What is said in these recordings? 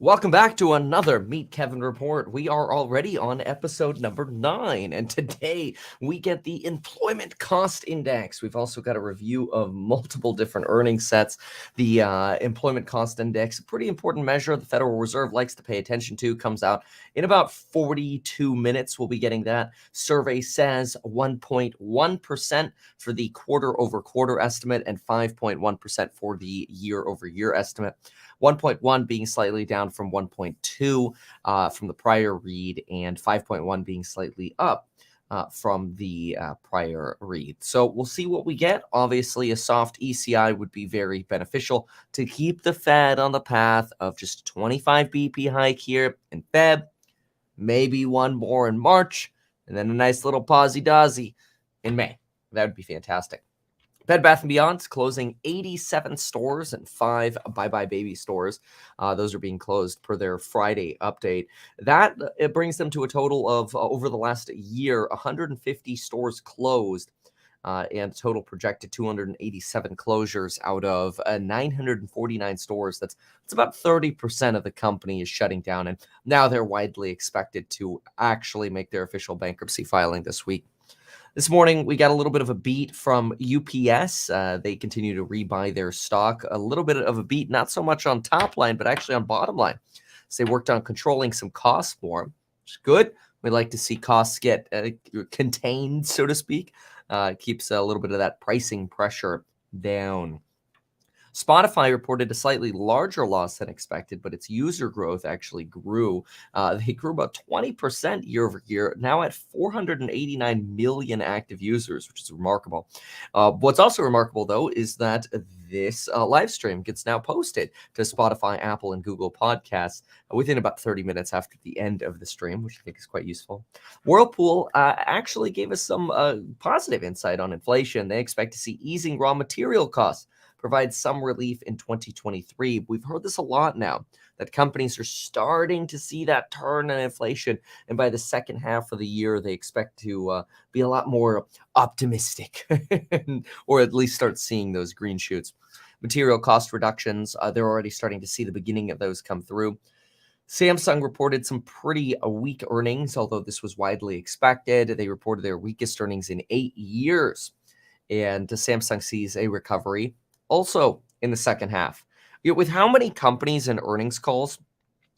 Welcome back to another Meet Kevin report. We are already on episode number 9, and today we get the employment cost index. We've also got a review of multiple different earnings sets. The employment cost index, a pretty important measure the Federal Reserve likes to pay attention to, comes out in about 42 minutes. We'll be getting that. Survey says 1.1% for the quarter-over-quarter estimate and 5.1% for the year-over-year estimate. 1.1 being slightly down from 1.2 from the prior read, and 5.1 being slightly up from the prior read. So we'll see what we get. Obviously, a soft ECI would be very beneficial to keep the Fed on the path of just a 25 BP hike here in Feb, maybe one more in March, and then a nice little pausey-dawsey in May. That would be fantastic. Bed Bath & Beyond's closing 87 stores and 5 Bye Bye Baby stores. Those are being closed per their Friday update. That it brings them to a total of, over the last year, 150 stores closed, and total projected 287 closures out of 949 stores. That's about 30% of the company is shutting down, and now they're widely expected to actually make their official bankruptcy filing this week. This morning, we got a little bit of a beat from UPS. They continue to rebuy their stock. A little bit of a beat, not so much on top line, but actually on bottom line. So they worked on controlling some costs more, which is good. We like to see costs get contained, so to speak. Keeps a little bit of that pricing pressure down. Spotify reported a slightly larger loss than expected, but its user growth actually grew. They grew about 20% year over year, now at 489 million active users, which is remarkable. What's also remarkable, though, is that this live stream gets now posted to Spotify, Apple, and Google Podcasts within about 30 minutes after the end of the stream, which I think is quite useful. Whirlpool actually gave us some positive insight on inflation. They expect to see easing raw material costs provide some relief in 2023. We've heard this a lot now, that companies are starting to see that turn in inflation, and by the second half of the year, they expect to be a lot more optimistic, or at least start seeing those green shoots. Material cost reductions, they're already starting to see the beginning of those come through. Samsung reported some pretty weak earnings, although this was widely expected. They reported their weakest earnings in 8 years, and Samsung sees a recovery also in the second half. With how many companies and earnings calls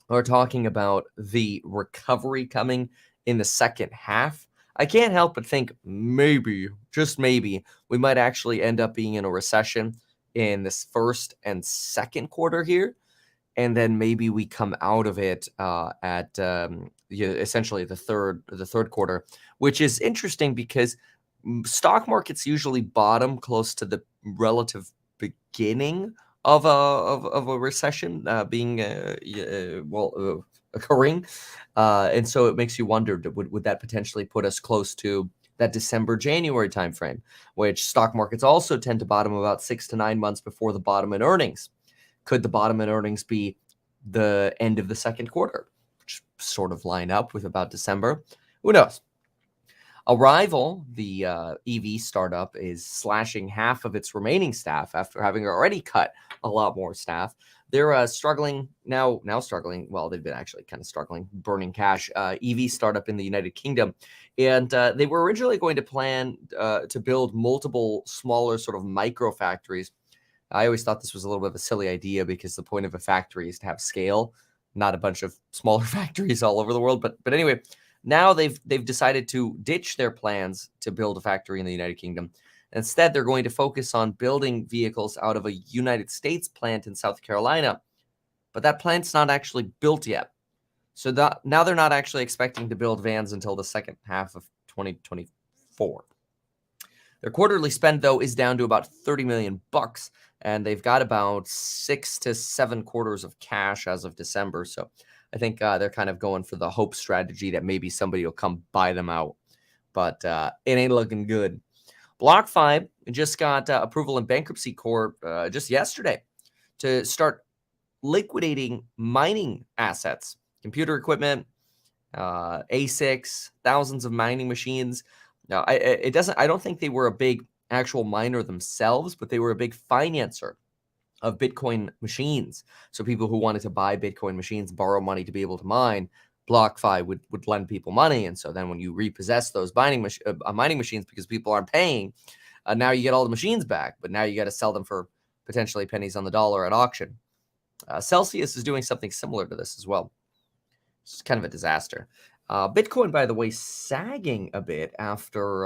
are talking about the recovery coming in the second half, I can't help but think maybe, just maybe, we might actually end up being in a recession in this first and second quarter here, and then maybe we come out of it at essentially the third quarter, which is interesting because stock markets usually bottom close to the relative beginning of a recession occurring, and so it makes you wonder, would that potentially put us close to that December-January timeframe, which stock markets also tend to bottom about 6 to 9 months before the bottom in earnings. Could the bottom in earnings be the end of the second quarter, which sort of line up with about December? Who knows? Arrival, the EV startup, is slashing half of its remaining staff after having already cut a lot more staff. They're struggling now. Struggling. Well, they've been actually kind of struggling, burning cash. EV startup in the United Kingdom, and they were originally going to plan to build multiple smaller sort of micro factories. I always thought this was a little bit of a silly idea because the point of a factory is to have scale, not a bunch of smaller factories all over the world. But anyway. Now they've decided to ditch their plans to build a factory in the United Kingdom. Instead, they're going to focus on building vehicles out of a United States plant in South Carolina. But that plant's not actually built yet. So now they're not actually expecting to build vans until the second half of 2024. Their quarterly spend, though, is down to about $30 million, and they've got about 6 to 7 quarters of cash as of December. So I think they're kind of going for the hope strategy that maybe somebody will come buy them out, but it ain't looking good. BlockFi just got approval in bankruptcy court just yesterday to start liquidating mining assets, computer equipment, ASICs, thousands of mining machines. Now, I don't think they were a big actual miner themselves, but they were a big financer of Bitcoin machines. So people who wanted to buy Bitcoin machines, borrow money to be able to mine, BlockFi would lend people money. And so then when you repossess those mining machines because people aren't paying, now you get all the machines back, but now you got to sell them for potentially pennies on the dollar at auction. Celsius is doing something similar to this as well. It's kind of a disaster. Bitcoin, by the way, sagging a bit after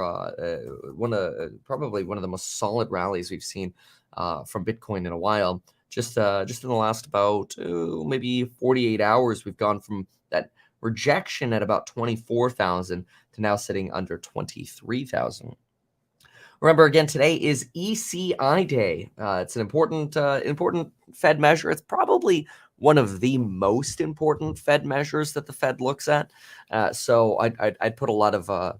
probably one of the most solid rallies we've seen from Bitcoin in a while. Just in the last about maybe 48 hours, we've gone from that rejection at about 24,000 to now sitting under 23,000. Remember, again, today is ECI Day. It's an important Fed measure. It's probably one of the most important Fed measures that the Fed looks at. So I'd put a lot of,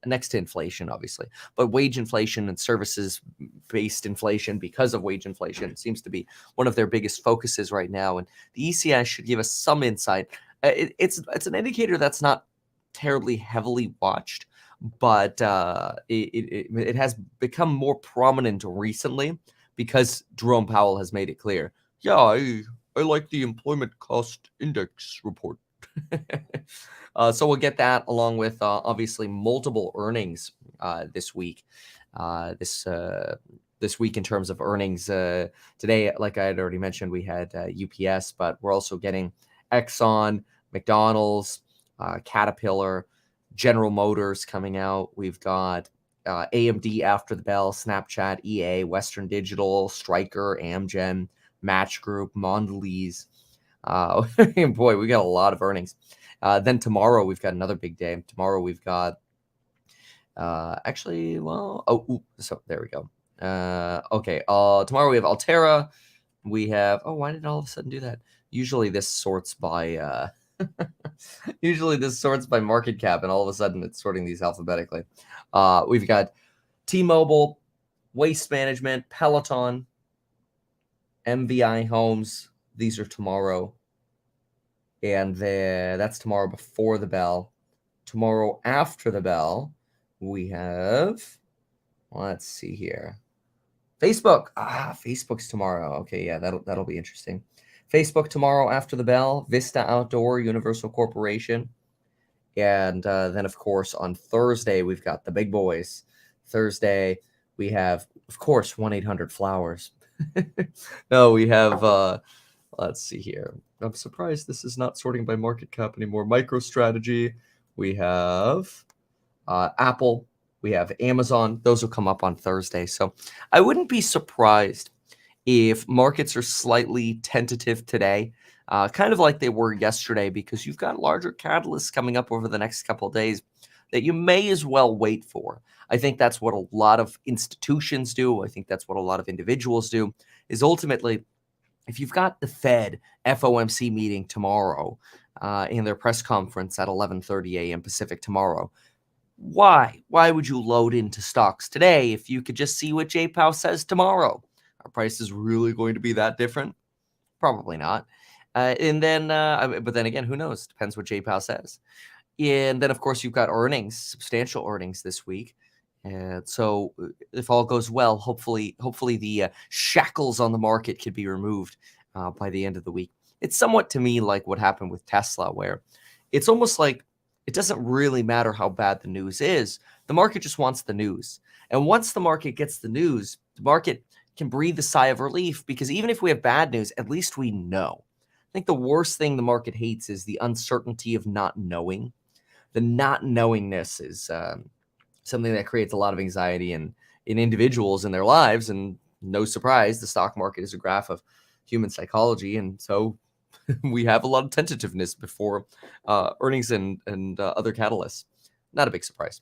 next to inflation, obviously, but wage inflation and services-based inflation because of wage inflation seems to be one of their biggest focuses right now. And the ECI should give us some insight. It's an indicator that's not terribly heavily watched, but it has become more prominent recently because Jerome Powell has made it clear. Yeah, I like the employment cost index report. So we'll get that along with obviously multiple earnings this week. This week in terms of earnings. Today, like I had already mentioned, we had UPS, but we're also getting Exxon, McDonald's, Caterpillar, General Motors coming out. We've got AMD after the bell, Snapchat, EA, Western Digital, Stryker, Amgen, Match Group, Mondelez. Boy, we got a lot of earnings. Then tomorrow we've got another big day. Tomorrow we've got so there we go. Okay. Tomorrow we have Altera. We have, why did it all of a sudden do that? Usually this sorts by market cap, and all of a sudden it's sorting these alphabetically. We've got T-Mobile, Waste Management, Peloton, MVI Homes. These are tomorrow. And that's tomorrow before the bell. Tomorrow after the bell, we have, let's see here. Facebook. Facebook's tomorrow. Okay, yeah, that'll be interesting. Facebook tomorrow after the bell. Vista Outdoor, Universal Corporation. And then, of course, on Thursday, we've got the big boys. Thursday, we have, of course, 1-800-Flowers. No, we have, let's see here. I'm surprised this is not sorting by market cap anymore. MicroStrategy. We have Apple. We have Amazon. Those will come up on Thursday. So I wouldn't be surprised if markets are slightly tentative today, kind of like they were yesterday, because you've got larger catalysts coming up over the next couple of days that you may as well wait for. I think that's what a lot of institutions do. I think that's what a lot of individuals do, is ultimately, if you've got the Fed FOMC meeting tomorrow in their press conference at 11:30 a.m. Pacific tomorrow, why would you load into stocks today if you could just see what J. Powell says tomorrow? Are prices really going to be that different? Probably not. But then again, who knows? Depends what J. Powell says. And then, of course, you've got earnings, substantial earnings this week. And so if all goes well, hopefully the shackles on the market could be removed by the end of the week. It's somewhat to me like what happened with Tesla, where it's almost like it doesn't really matter how bad the news is. The market just wants the news. And once the market gets the news, the market can breathe a sigh of relief, because even if we have bad news, at least we know. I think the worst thing the market hates is the uncertainty of not knowing. The not knowingness is something that creates a lot of anxiety in individuals in their lives. And no surprise, the stock market is a graph of human psychology. And so we have a lot of tentativeness before earnings and other catalysts. Not a big surprise.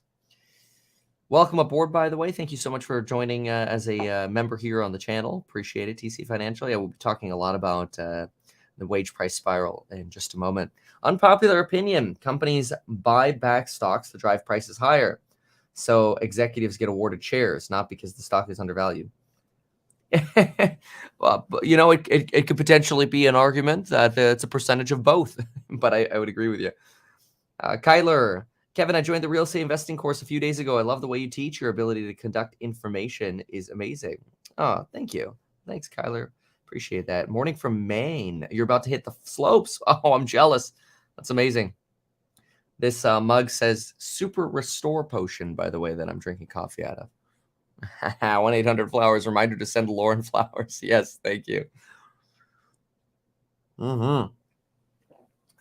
Welcome aboard, by the way. Thank you so much for joining as a member here on the channel. Appreciate it, TC Financial. Yeah, we'll be talking a lot about the wage price spiral in just a moment. Unpopular opinion: companies buy back stocks to drive prices higher, so executives get awarded shares, not because the stock is undervalued. Well, it could potentially be an argument that it's a percentage of both, but I would agree with you. Kyler, Kevin, I joined the real estate investing course a few days ago. I love the way you teach. Your ability to conduct information is amazing. Oh, thank you. Thanks, Kyler. Appreciate that. Morning from Maine. You're about to hit the slopes. Oh, I'm jealous. That's amazing. This mug says Super Restore Potion, by the way, that I'm drinking coffee out of. 1-800-Flowers. Reminder to send Lauren flowers. Yes, thank you. All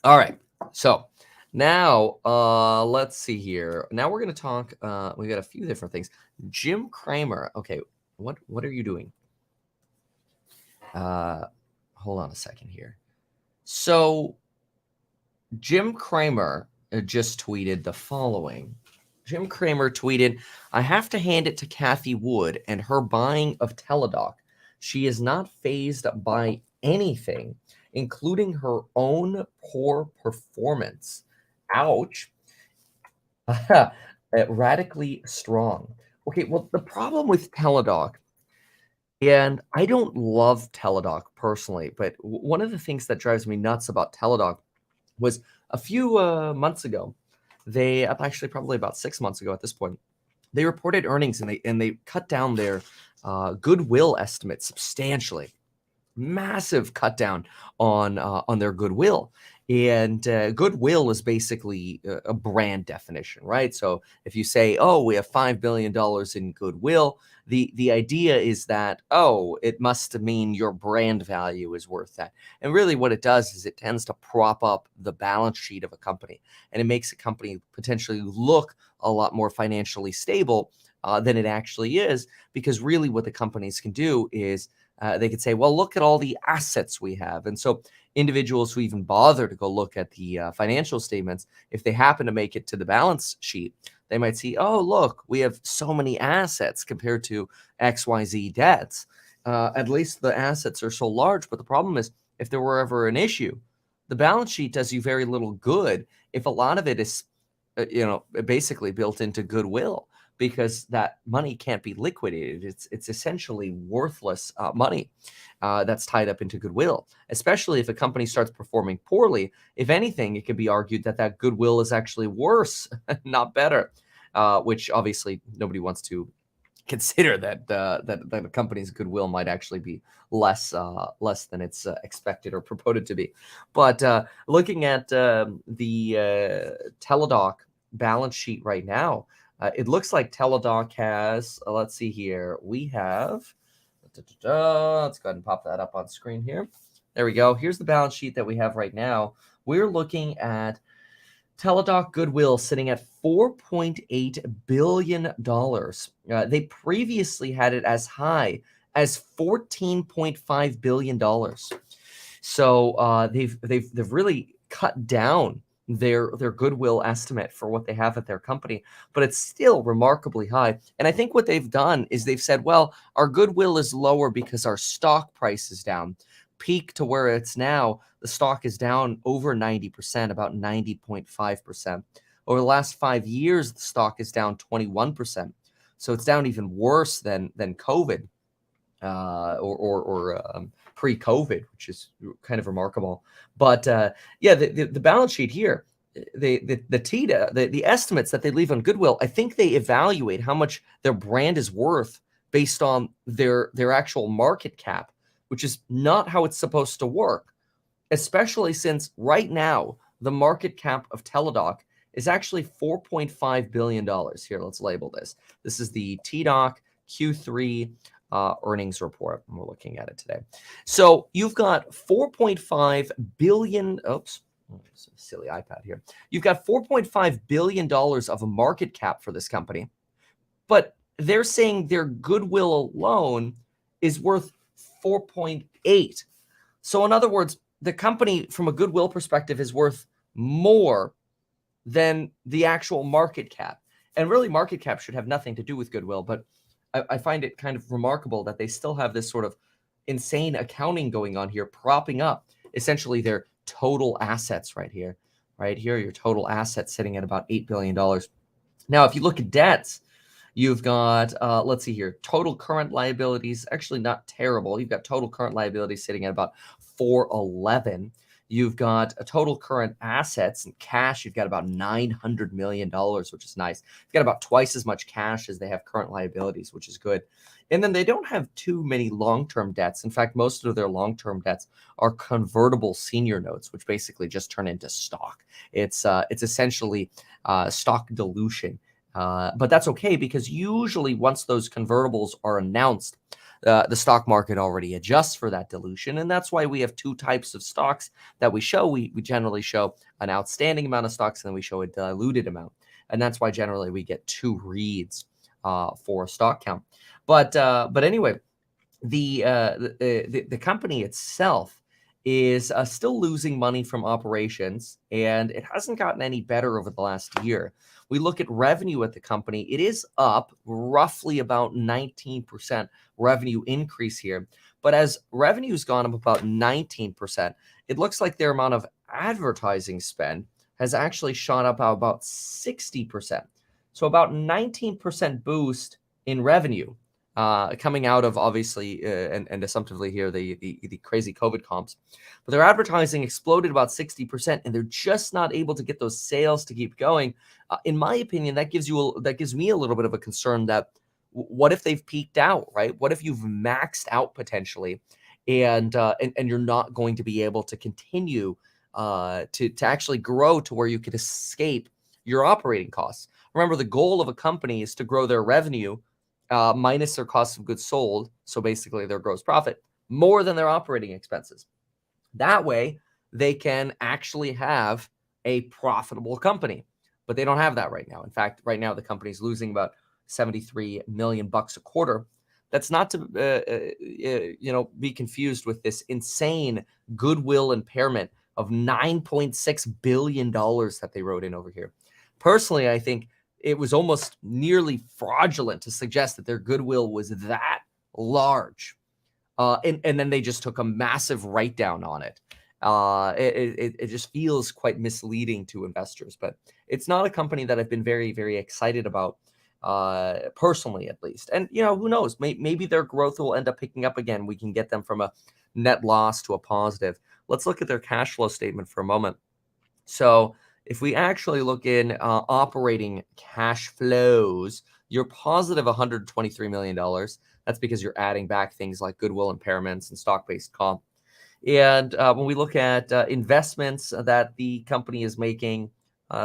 right. So now let's see here. Now we're going to talk. We got a few different things. Jim Cramer. Okay. What are you doing? Hold on a second here. So Jim Cramer just tweeted the following. Jim Cramer tweeted, I have to hand it to Cathie Wood and her buying of TDOC. She is not fazed by anything, including her own poor performance. Ouch. Radically strong. Okay, well, the problem with TDOC, and I don't love TDOC personally, but one of the things that drives me nuts about TDOC was a few months ago, they actually probably about 6 months ago at this point, they reported earnings and they cut down their goodwill estimate substantially. Massive cut down on their goodwill. And goodwill is basically a brand definition, right? So if you say, oh, we have $5 billion in goodwill, the idea is that, oh, it must mean your brand value is worth that. And really what it does is it tends to prop up the balance sheet of a company. And it makes a company potentially look a lot more financially stable than it actually is, because really what the companies can do is they could say, well, look at all the assets we have. And so individuals who even bother to go look at the financial statements, if they happen to make it to the balance sheet, they might see, oh, look, we have so many assets compared to XYZ debts. At least the assets are so large. But the problem is, if there were ever an issue, the balance sheet does you very little good if a lot of it is, basically built into goodwill, because that money can't be liquidated. It's essentially worthless money that's tied up into goodwill, especially if a company starts performing poorly. If anything, it could be argued that goodwill is actually worse, not better, which obviously nobody wants to consider that the company's goodwill might actually be less than it's expected or purported to be. But looking at the TDOC balance sheet right now, it looks like TDOC has, let's see here, we have, let's go ahead and pop that up on screen here. There we go. Here's the balance sheet that we have right now. We're looking at TDOC goodwill sitting at $4.8 billion. They previously had it as high as $14.5 billion. So they've really cut down their goodwill estimate for what they have at their company, but it's still remarkably high. And I think what they've done is they've said, well, our goodwill is lower because our stock price is down. Peak to where it's now, the stock is down over 90%, about 90.5%. Over the last 5 years, the stock is down 21%. So it's down even worse than COVID or pre-COVID, which is kind of remarkable. But the balance sheet here, the estimates that they leave on goodwill, I think they evaluate how much their brand is worth based on their actual market cap, which is not how it's supposed to work, especially since right now the market cap of TDOC is actually $4.5 billion. Here, let's label this. This is the TDOC Q3 earnings report, and we're looking at it today. So you've got 4.5 billion. Oops, silly iPad here. You've got $4.5 billion of a market cap for this company, but they're saying their goodwill alone is worth 4.8. So in other words, the company from a goodwill perspective is worth more than the actual market cap. And really, market cap should have nothing to do with goodwill, but I find it kind of remarkable that they still have this sort of insane accounting going on here, propping up essentially their total assets right here. Right here, your total assets sitting at about $8 billion. Now, if you look at debts, you've got, let's see here, total current liabilities, actually not terrible. You've got total current liabilities sitting at about 411. You've got a total current assets and cash. You've got about $900 million, which is nice. You've got about twice as much cash as they have current liabilities, which is good. And then they don't have too many long-term debts. In fact, most of their long-term debts are convertible senior notes, which basically just turn into stock. It's essentially stock dilution. But that's okay, because usually once those convertibles are announced, the stock market already adjusts for that dilution. And that's why we have two types of stocks that we show. We generally show an outstanding amount of stocks, and then we show a diluted amount. And that's why generally we get two reads for a stock count. But anyway, the company itself is still losing money from operations, and it hasn't gotten any better over the last year. We look at revenue at the company, it is up roughly about 19% revenue increase here. But as revenue's gone up about 19%, it looks like their amount of advertising spend has actually shot up about 60%. So about 19% boost in revenue coming out of, obviously, and assumptively here, the crazy COVID comps. But their advertising exploded about 60%, and they're just not able to get those sales to keep going. In my opinion, that gives me a little bit of a concern that what if they've peaked out, right? What if you've maxed out potentially, and you're not going to be able to continue to actually grow to where you could escape your operating costs? Remember, the goal of a company is to grow their revenue minus their cost of goods sold, so basically their gross profit, more than their operating expenses. That way, they can actually have a profitable company, but they don't have that right now. In fact, right now the company's losing about $73 million a quarter. That's not to be confused with this insane goodwill impairment of $9.6 billion that they wrote in over here. Personally, I think it was almost nearly fraudulent to suggest that their goodwill was that large. And then they just took a massive write down on it. It just feels quite misleading to investors, but it's not a company that I've been very, very excited about, personally, at least. And, who knows, maybe their growth will end up picking up again. We can get them from a net loss to a positive. Let's look at their cash flow statement for a moment. So if we actually look in operating cash flows, you're positive $123 million. That's because you're adding back things like goodwill impairments and stock-based comp. And when we look at investments that the company is making,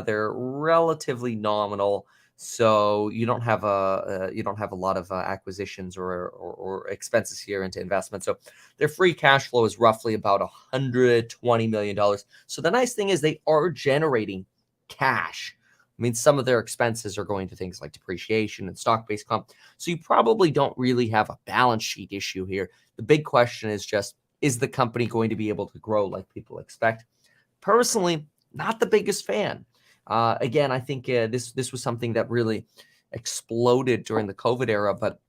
they're relatively nominal. So you don't have a lot of acquisitions or expenses here into investment. So their free cash flow is roughly about $120 million. So the nice thing is they are generating cash. I mean, some of their expenses are going to things like depreciation and stock-based comp. So you probably don't really have a balance sheet issue here. The big question is just, is the company going to be able to grow like people expect? Personally, not the biggest fan. Again, I think this was something that really exploded during the COVID era, but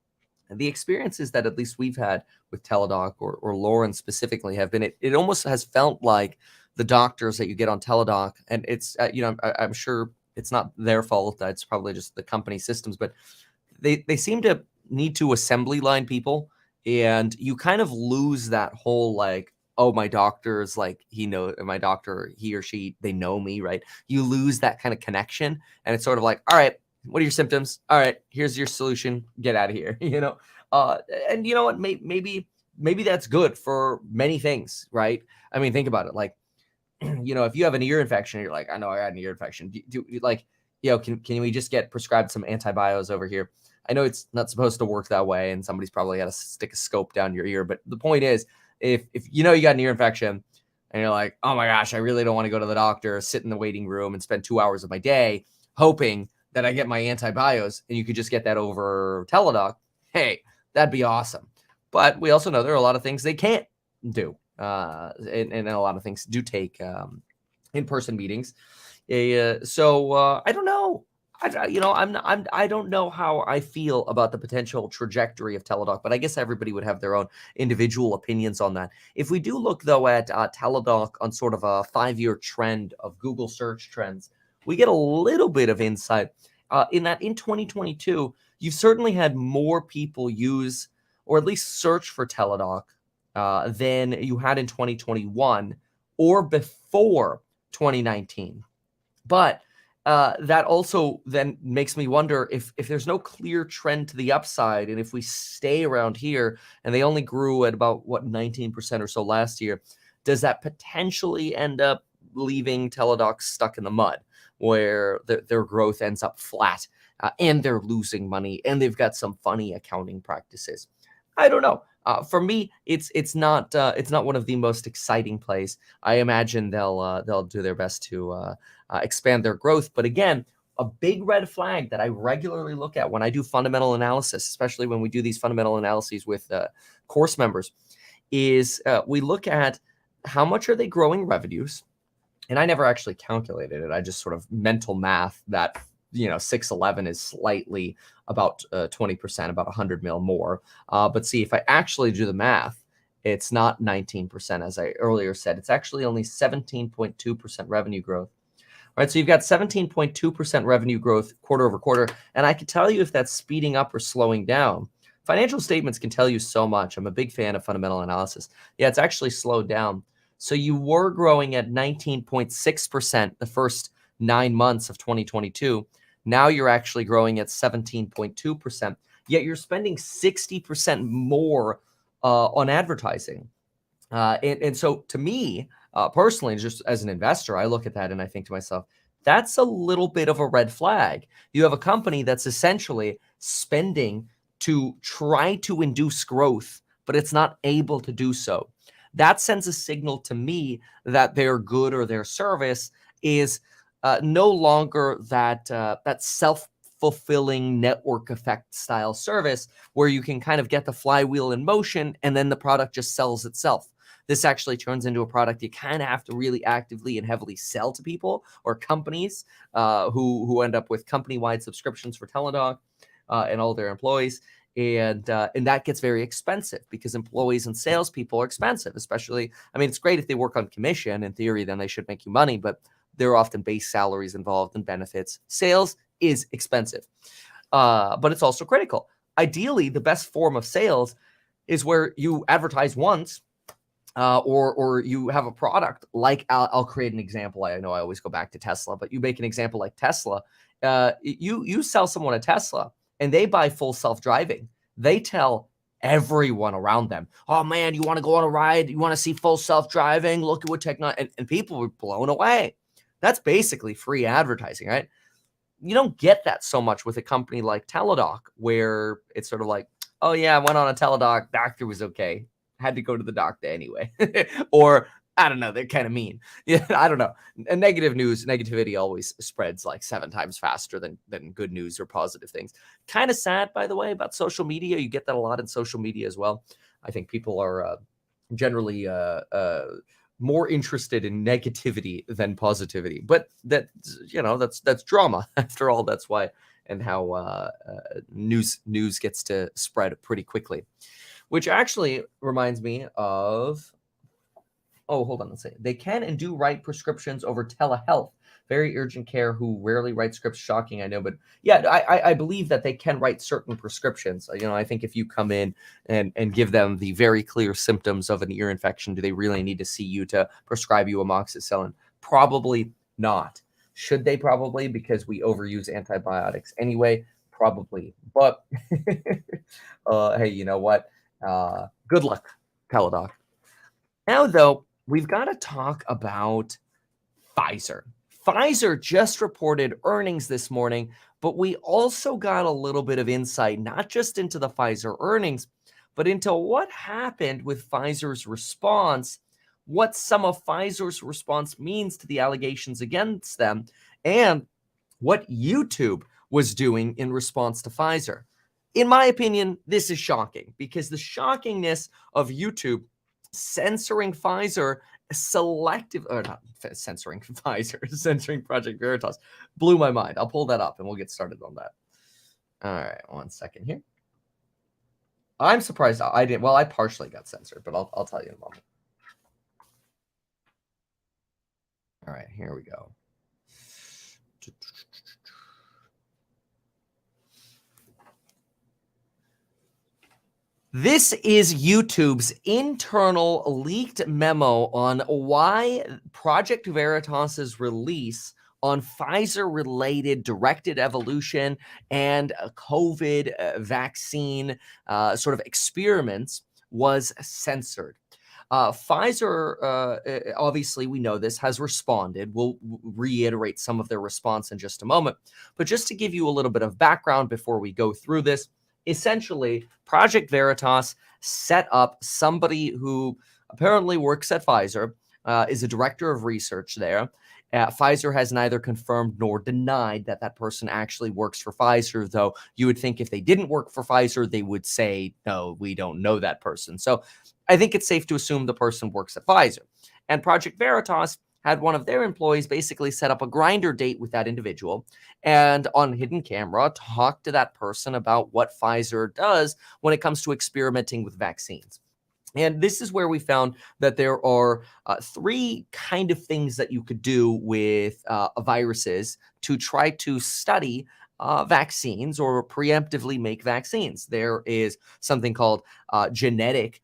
the experiences that at least we've had with Teladoc or Lauren specifically have been, it almost has felt like the doctors that you get on Teladoc, and it's, I'm sure it's not their fault. It's probably just the company systems, but they seem to need to assembly line people, and you kind of lose that whole like, oh, my doctor's like, he or she, they know me, right? You lose that kind of connection, and it's sort of like, all right, what are your symptoms? All right, here's your solution. Get out of here, And you know what? Maybe that's good for many things, right? I mean, think about it. Like, if you have an ear infection, you're like, I know I had an ear infection. Can we just get prescribed some antibiotics over here? I know it's not supposed to work that way, and somebody's probably got to stick a scope down your ear. But the point is, if you got an ear infection and you're like, oh my gosh, I really don't want to go to the doctor, sit in the waiting room and spend 2 hours of my day hoping that I get my antibiotics, and you could just get that over Teladoc, hey, that'd be awesome. But we also know there are a lot of things they can't do. And a lot of things do take in-person meetings. So I don't know. I don't know how I feel about the potential trajectory of Teladoc, but I guess everybody would have their own individual opinions on that. If we do look, though, at Teladoc on sort of a 5-year trend of Google search trends, we get a little bit of insight in that in 2022, you've certainly had more people use or at least search for Teladoc than you had in 2021, or before 2019. But that also then makes me wonder if there's no clear trend to the upside, and if we stay around here and they only grew at about 19% or so last year, does that potentially end up leaving Teladoc stuck in the mud, where their growth ends up flat, and they're losing money, and they've got some funny accounting practices? I don't know. For me, it's not one of the most exciting plays. I imagine they'll do their best to expand their growth. But again, a big red flag that I regularly look at when I do fundamental analysis, especially when we do these fundamental analyses with course members, is we look at how much are they growing revenues. And I never actually calculated it. I just sort of mental math that 611 is slightly about 20%, about 100 mil more. But see, if I actually do the math, it's not 19%, as I earlier said. It's actually only 17.2% revenue growth. All right, so you've got 17.2% revenue growth quarter over quarter, and I can tell you if that's speeding up or slowing down. Financial statements can tell you so much. I'm a big fan of fundamental analysis. Yeah, it's actually slowed down. So you were growing at 19.6% the first 9 months of 2022. Now you're actually growing at 17.2%, yet you're spending 60% more on advertising. And so to me, personally, just as an investor, I look at that and I think to myself, that's a little bit of a red flag. You have a company that's essentially spending to try to induce growth, but it's not able to do so. That sends a signal to me that their good or their service is no longer that self-fulfilling network effect style service where you can kind of get the flywheel in motion and then the product just sells itself. This actually turns into a product you kind of have to really actively and heavily sell to people or companies who end up with company-wide subscriptions for Teladoc and all their employees. And that gets very expensive because employees and salespeople are expensive, especially, I mean, it's great if they work on commission. In theory, then they should make you money, but there are often base salaries involved and benefits. Sales is expensive, but it's also critical. Ideally, the best form of sales is where you advertise once, or you have a product like, I'll create an example. I know I always go back to Tesla, but you make an example like Tesla. You sell someone a Tesla and they buy full self-driving. They tell everyone around them, oh man, you want to go on a ride? You want to see full self-driving? Look at what technology, and people were blown away. That's basically free advertising, right? You don't get that so much with a company like Teladoc, where it's sort of like, oh yeah, I went on a Teladoc, doctor was okay. Had to go to the doctor anyway. Or I don't know, they're kind of mean. Yeah, I don't know. And negativity always spreads like 7 times faster than good news or positive things. Kind of sad, by the way, about social media. You get that a lot in social media as well. I think people are generally more interested in negativity than positivity. But that's drama. After all, that's why and how news gets to spread pretty quickly. Which actually reminds me of, oh, hold on, let's say they can and do write prescriptions over telehealth. Very urgent care who rarely write scripts. Shocking, I know, but yeah, I believe that they can write certain prescriptions. I think if you come in and give them the very clear symptoms of an ear infection, do they really need to see you to prescribe you amoxicillin? Probably not. Should they? Probably, because we overuse antibiotics anyway. Probably, but hey, you know what? Good luck, Teladoc. Now, though, we've got to talk about Pfizer. Pfizer just reported earnings this morning, but we also got a little bit of insight, not just into the Pfizer earnings, but into what happened with Pfizer's response, what some of Pfizer's response means to the allegations against them, and what YouTube was doing in response to Pfizer. In my opinion, this is shocking because the shockingness of YouTube censoring Pfizer not censoring Pfizer, censoring Project Veritas blew my mind. I'll pull that up and we'll get started on that. All right, 1 second here. I'm surprised I didn't. Well, I partially got censored, but I'll tell you in a moment. All right, here we go. This is YouTube's internal leaked memo on why Project Veritas's release on Pfizer-related directed evolution and COVID vaccine sort of experiments was censored. Pfizer, obviously, we know this, has responded. We'll reiterate some of their response in just a moment. But just to give you a little bit of background before we go through this, essentially, Project Veritas set up somebody who apparently works at Pfizer, is a director of research there. Pfizer has neither confirmed nor denied that that person actually works for Pfizer, though you would think if they didn't work for Pfizer, they would say, no, we don't know that person. So I think it's safe to assume the person works at Pfizer. And Project Veritas had one of their employees basically set up a grinder date with that individual and on hidden camera talk to that person about what Pfizer does when it comes to experimenting with vaccines. And this is where we found that there are three kind of things that you could do with viruses to try to study vaccines or preemptively make vaccines. There is something called genetic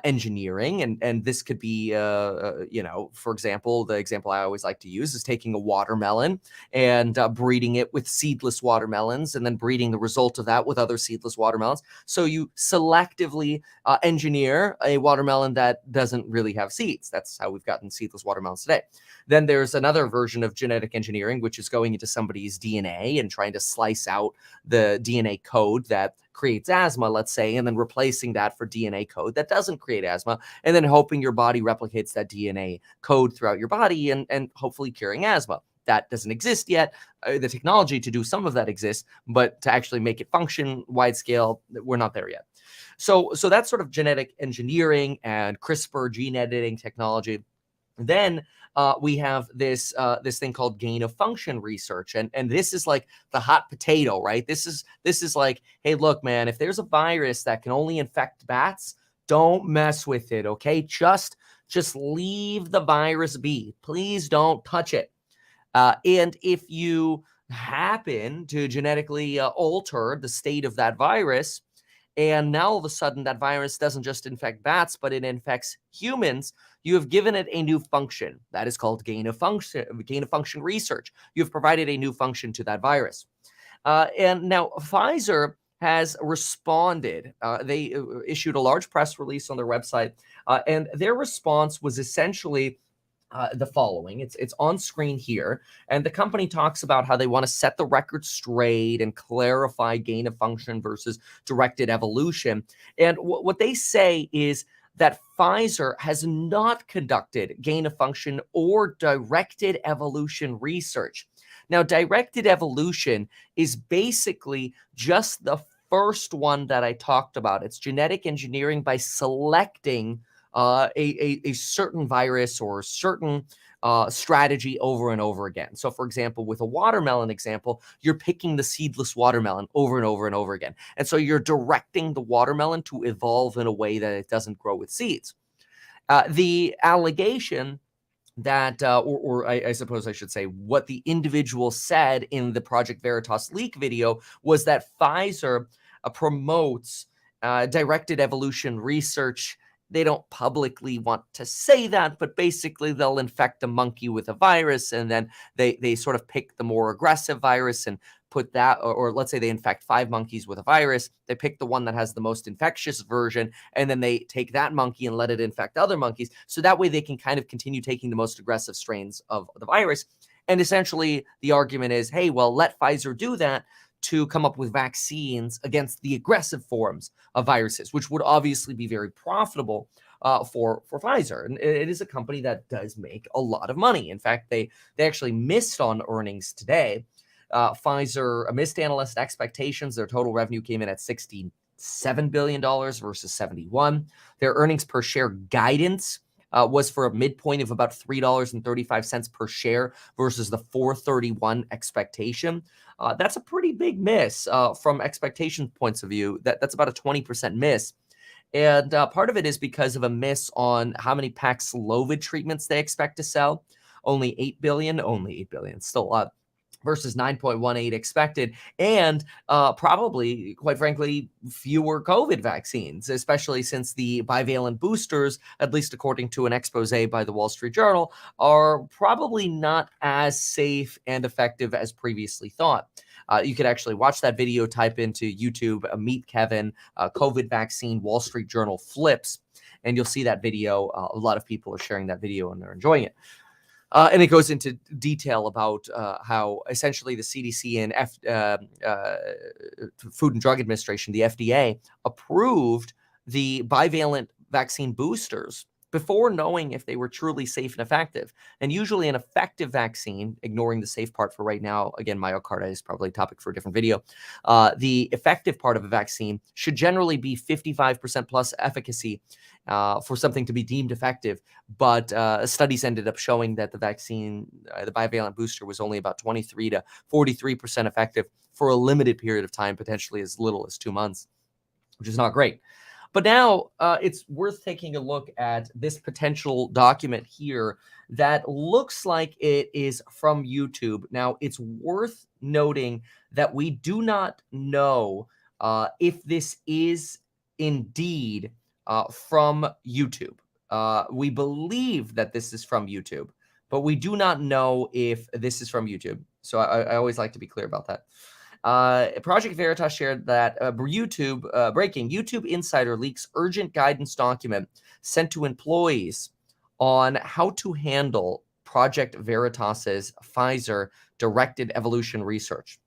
engineering, and this could be, for example, the example I always like to use is taking a watermelon and breeding it with seedless watermelons, and then breeding the result of that with other seedless watermelons. So you selectively engineer a watermelon that doesn't really have seeds. That's how we've gotten seedless watermelons today. Then there's another version of genetic engineering, which is going into somebody's DNA and trying to slice out the DNA code that creates asthma, let's say, and then replacing that for DNA code that doesn't create asthma, and then hoping your body replicates that DNA code throughout your body and hopefully curing asthma. That doesn't exist yet. The technology to do some of that exists, but to actually make it function wide scale, we're not there yet. So that's sort of genetic engineering and CRISPR gene editing technology. Then we have this thing called gain of function research, and this is like the hot potato, right? This is like, hey, look, man, if there's a virus that can only infect bats, don't mess with it, okay? Just leave the virus be. Please don't touch it. And if you happen to genetically alter the state of that virus, and now all of a sudden that virus doesn't just infect bats, but it infects humans, you have given it a new function. That is called gain of function research. You've provided a new function to that virus. And now Pfizer has responded. They issued a large press release on their website, and their response was essentially the following. It's on screen here, and the company talks about how they want to set the record straight and clarify gain of function versus directed evolution. And what they say is that Pfizer has not conducted gain of function or directed evolution research. Now, directed evolution is basically just the first one that I talked about. It's genetic engineering by selecting a certain virus or certain strategy over and over again. So, for example, with a watermelon example, you're picking the seedless watermelon over and over and over again. And so you're directing the watermelon to evolve in a way that it doesn't grow with seeds. The allegation that, or I suppose I should say, what the individual said in the Project Veritas leak video was that Pfizer promotes directed evolution research. They don't publicly want to say that, but basically they'll infect a monkey with a virus, and then they sort of pick the more aggressive virus and put that, or let's say they infect 5 monkeys with a virus. They pick the one that has the most infectious version, and then they take that monkey and let it infect other monkeys. So that way they can kind of continue taking the most aggressive strains of the virus. And essentially the argument is, hey, well, let Pfizer do that to come up with vaccines against the aggressive forms of viruses, which would obviously be very profitable for Pfizer. And it is a company that does make a lot of money. In fact, they actually missed on earnings today. Pfizer missed analyst expectations. Their total revenue came in at $67 billion versus 71. Their earnings per share guidance was for a midpoint of about $3.35 per share versus the $4.31 expectation. That's a pretty big miss from expectation points of view. That's about a 20% miss. And part of it is because of a miss on how many Paxlovid treatments they expect to sell. Only 8 billion, still a lot. versus 9.18 expected, and probably, quite frankly, fewer COVID vaccines, especially since the bivalent boosters, at least according to an expose by the Wall Street Journal, are probably not as safe and effective as previously thought. You could actually watch that video, type into YouTube, Meet Kevin, COVID vaccine, Wall Street Journal flips, and you'll see that video. A lot of people are sharing that video and they're enjoying it. And it goes into detail about how essentially the CDC and Food and Drug Administration, the FDA, approved the bivalent vaccine boosters before knowing if they were truly safe and effective. And usually an effective vaccine, ignoring the safe part for right now, again, myocarditis is probably a topic for a different video, the effective part of a vaccine should generally be 55% plus efficacy for something to be deemed effective. But studies ended up showing that the vaccine, the bivalent booster, was only about 23 to 43% effective for a limited period of time, potentially as little as 2 months, which is not great. But now it's worth taking a look at this potential document here that looks like it is from YouTube. Now, it's worth noting that we do not know if this is indeed from YouTube. We believe that this is from YouTube, but we do not know if this is from YouTube. So I always like to be clear about that. Project Veritas shared that breaking YouTube insider leaks urgent guidance document sent to employees on how to handle Project Veritas's Pfizer directed evolution research,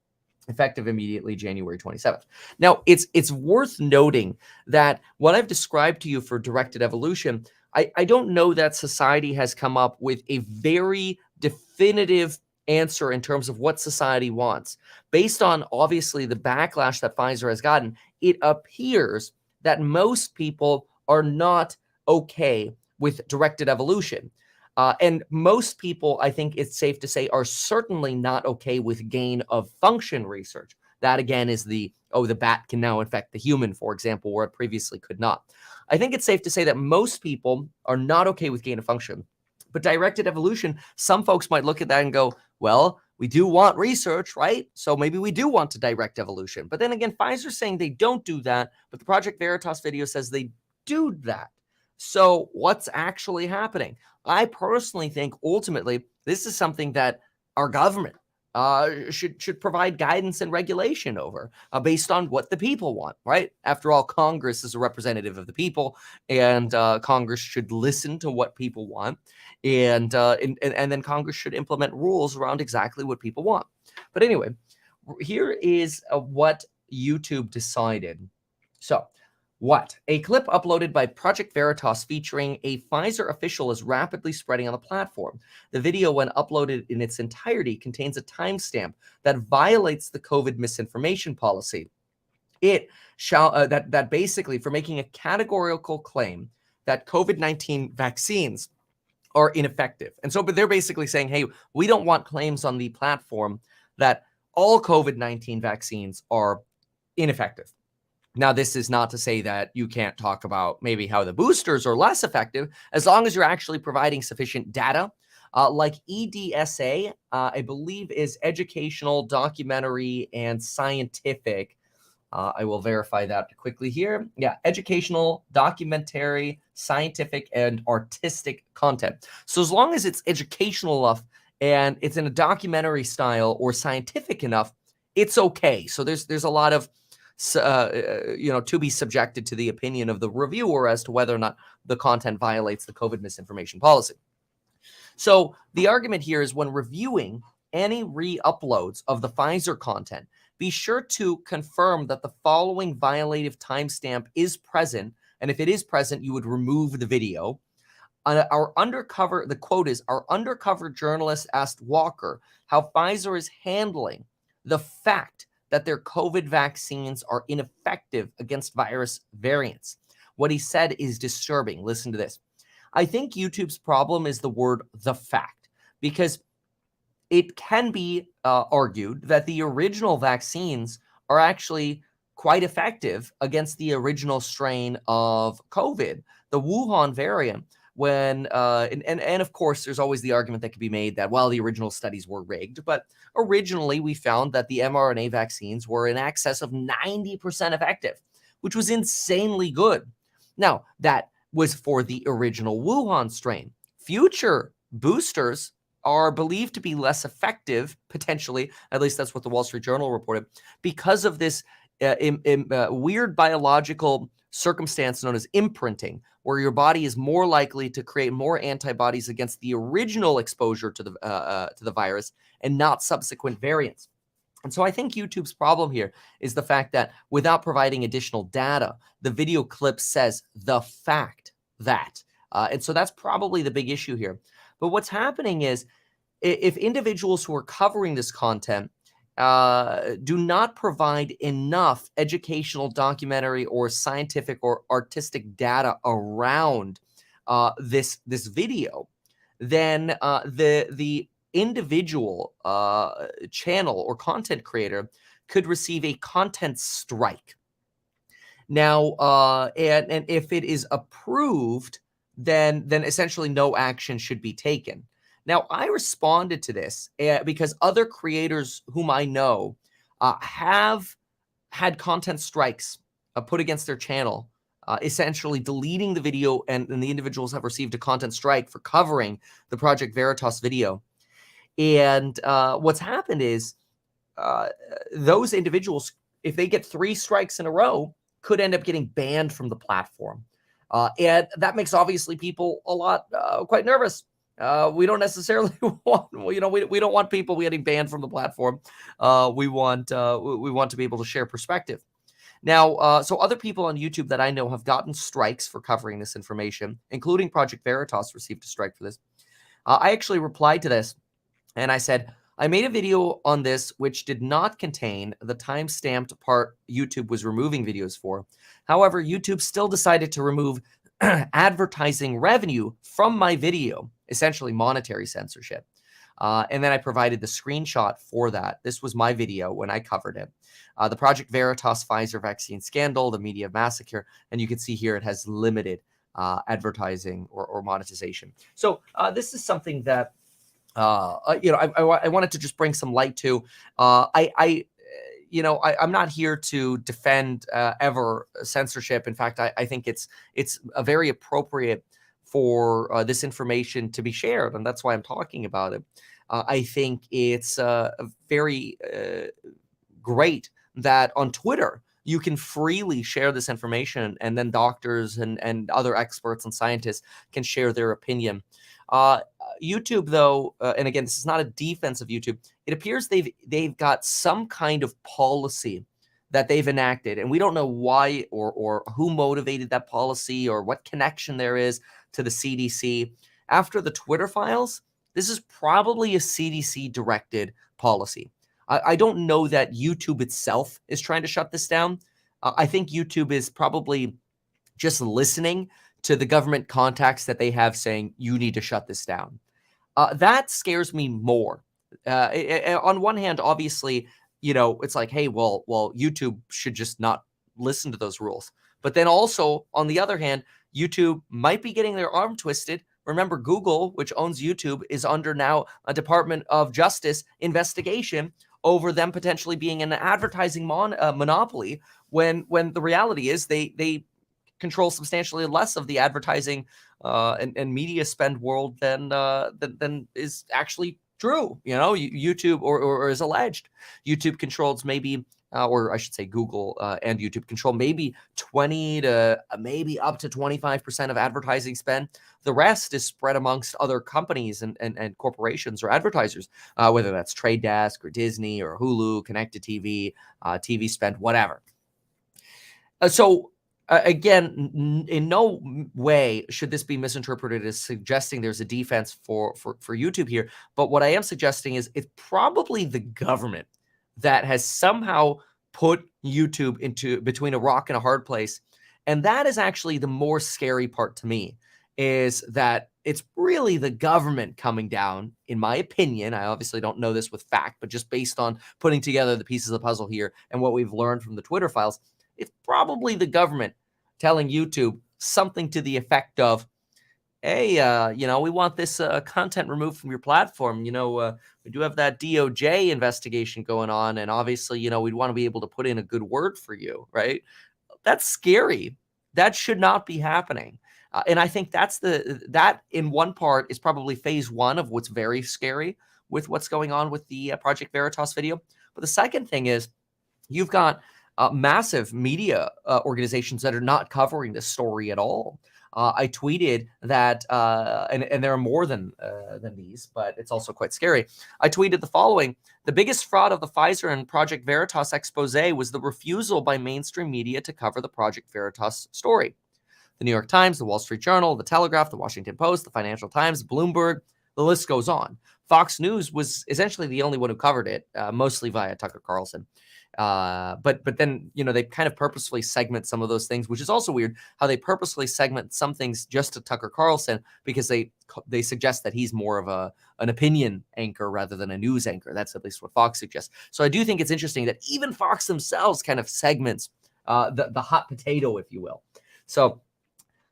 effective immediately January 27th. Now, it's worth noting that what I've described to you for directed evolution, I don't know that society has come up with a very definitive answer in terms of what society wants. Based on, obviously, the backlash that Pfizer has gotten, it appears that most people are not okay with directed evolution. And most people, I think it's safe to say, are certainly not okay with gain of function research. That, again, is the bat can now infect the human, for example, where it previously could not. I think it's safe to say that most people are not okay with gain of function. But directed evolution, some folks might look at that and go, well, we do want research, right? So maybe we do want to direct evolution. But then again, Pfizer's saying they don't do that, but the Project Veritas video says they do that. So what's actually happening? I personally think ultimately this is something that our government should provide guidance and regulation over based on what the people want, right? After all, Congress is a representative of the people, and Congress should listen to what people want, and then Congress should implement rules around exactly what people want. But anyway, here is what YouTube decided. So, what? A clip uploaded by Project Veritas featuring a Pfizer official is rapidly spreading on the platform. The video, when uploaded in its entirety, contains a timestamp that violates the COVID misinformation policy. It shall that basically, for making a categorical claim that COVID-19 vaccines are ineffective. And so, but they're basically saying, hey, we don't want claims on the platform that all COVID-19 vaccines are ineffective. Now, this is not to say that you can't talk about maybe how the boosters are less effective, as long as you're actually providing sufficient data. Like EDSA, I believe, is educational, documentary, and scientific. I will verify that quickly here. Yeah, educational, documentary, scientific, and artistic content. So as long as it's educational enough and it's in a documentary style or scientific enough, it's okay. So there's a lot of to be subjected to the opinion of the reviewer as to whether or not the content violates the COVID misinformation policy. So the argument here is, when reviewing any re-uploads of the Pfizer content, be sure to confirm that the following violative timestamp is present, and if it is present, you would remove the video. The quote is, our undercover journalist asked Walker how Pfizer is handling the fact that their COVID vaccines are ineffective against virus variants. What he said is disturbing. Listen to this. I think YouTube's problem is the word "the fact," because it can be argued that the original vaccines are actually quite effective against the original strain of COVID, the Wuhan variant. when and of course there's always the argument that could be made that, well, the original studies were rigged, but originally we found that the mRNA vaccines were in excess of 90% effective, which was insanely good. Now, that was for the original Wuhan strain. Future boosters are believed to be less effective, potentially, at least that's what the Wall Street Journal reported, because of this weird biological circumstance known as imprinting, where your body is more likely to create more antibodies against the original exposure to the virus and not subsequent variants. And so I think YouTube's problem here is the fact that without providing additional data, the video clip says the fact that. And so that's probably the big issue here. But what's happening is if individuals who are covering this content do not provide enough educational, documentary, or scientific or artistic data around this video, then the individual channel or content creator could receive a content strike. Now, and if it is approved, then essentially no action should be taken. Now, I responded to this because other creators whom I know have had content strikes put against their channel, essentially deleting the video, and the individuals have received a content strike for covering the Project Veritas video. And what's happened is those individuals, if they get 3 strikes in a row, could end up getting banned from the platform. And that makes obviously people a lot quite nervous. We don't necessarily want, we don't want people getting banned from the platform. We want to be able to share perspective. Now, so other people on YouTube that I know have gotten strikes for covering this information, including Project Veritas received a strike for this. I actually replied to this and I said, I made a video on this which did not contain the time-stamped part YouTube was removing videos for. However, YouTube still decided to remove advertising revenue from my video, essentially monetary censorship. And then I provided the screenshot for that. This was my video when I covered it. The Project Veritas Pfizer vaccine scandal, the media massacre, and you can see here it has limited advertising or monetization. So this is something that I wanted to just bring some light to. I'm not here to defend ever censorship. In fact, I think it's a very appropriate for this information to be shared, and that's why I'm talking about it. I think it's very great that on Twitter you can freely share this information, and then doctors and other experts and scientists can share their opinion. YouTube, though, and again, this is not a defense of YouTube, it appears they've got some kind of policy that they've enacted, and we don't know why or who motivated that policy or what connection there is to the CDC. After the Twitter files, this is probably a CDC-directed policy. I don't know that YouTube itself is trying to shut this down. I think YouTube is probably just listening to the government contacts that they have saying, you need to shut this down. That scares me more. On one hand, obviously, it's like, hey, well, YouTube should just not listen to those rules. But then also, on the other hand, YouTube might be getting their arm twisted. Remember, Google, which owns YouTube, is under now a Department of Justice investigation over them potentially being an advertising monopoly, when the reality is they control substantially less of the advertising and media spend world than is actually true. YouTube or is alleged. YouTube controls maybe, or I should say Google and YouTube control maybe 20 to maybe up to 25% of advertising spend. The rest is spread amongst other companies and corporations or advertisers, whether that's Trade Desk or Disney or Hulu, Connected TV, TV spend, whatever. Again, in no way should this be misinterpreted as suggesting there's a defense for YouTube here. But what I am suggesting is it's probably the government that has somehow put YouTube into between a rock and a hard place. And that is actually the more scary part to me, is that it's really the government coming down, in my opinion. I obviously don't know this with fact, but just based on putting together the pieces of the puzzle here and what we've learned from the Twitter files, it's probably the government telling YouTube something to the effect of, hey, we want this content removed from your platform. We do have that DOJ investigation going on, and obviously, we'd want to be able to put in a good word for you, right? That's scary. That should not be happening. And I think that in one part is probably phase one of what's very scary with what's going on with the Project Veritas video. But the second thing is you've got massive media organizations that are not covering this story at all. I tweeted that, and there are more than these, but it's also quite scary. I tweeted the following: the biggest fraud of the Pfizer and Project Veritas expose was the refusal by mainstream media to cover the Project Veritas story. The New York Times, the Wall Street Journal, the Telegraph, the Washington Post, the Financial Times, Bloomberg, the list goes on. Fox News was essentially the only one who covered it, mostly via Tucker Carlson. But then, they kind of purposefully segment some of those things, which is also weird how they purposefully segment some things just to Tucker Carlson because they suggest that he's more of an opinion anchor rather than a news anchor. That's at least what Fox suggests. So I do think it's interesting that even Fox themselves kind of segments the hot potato, if you will. So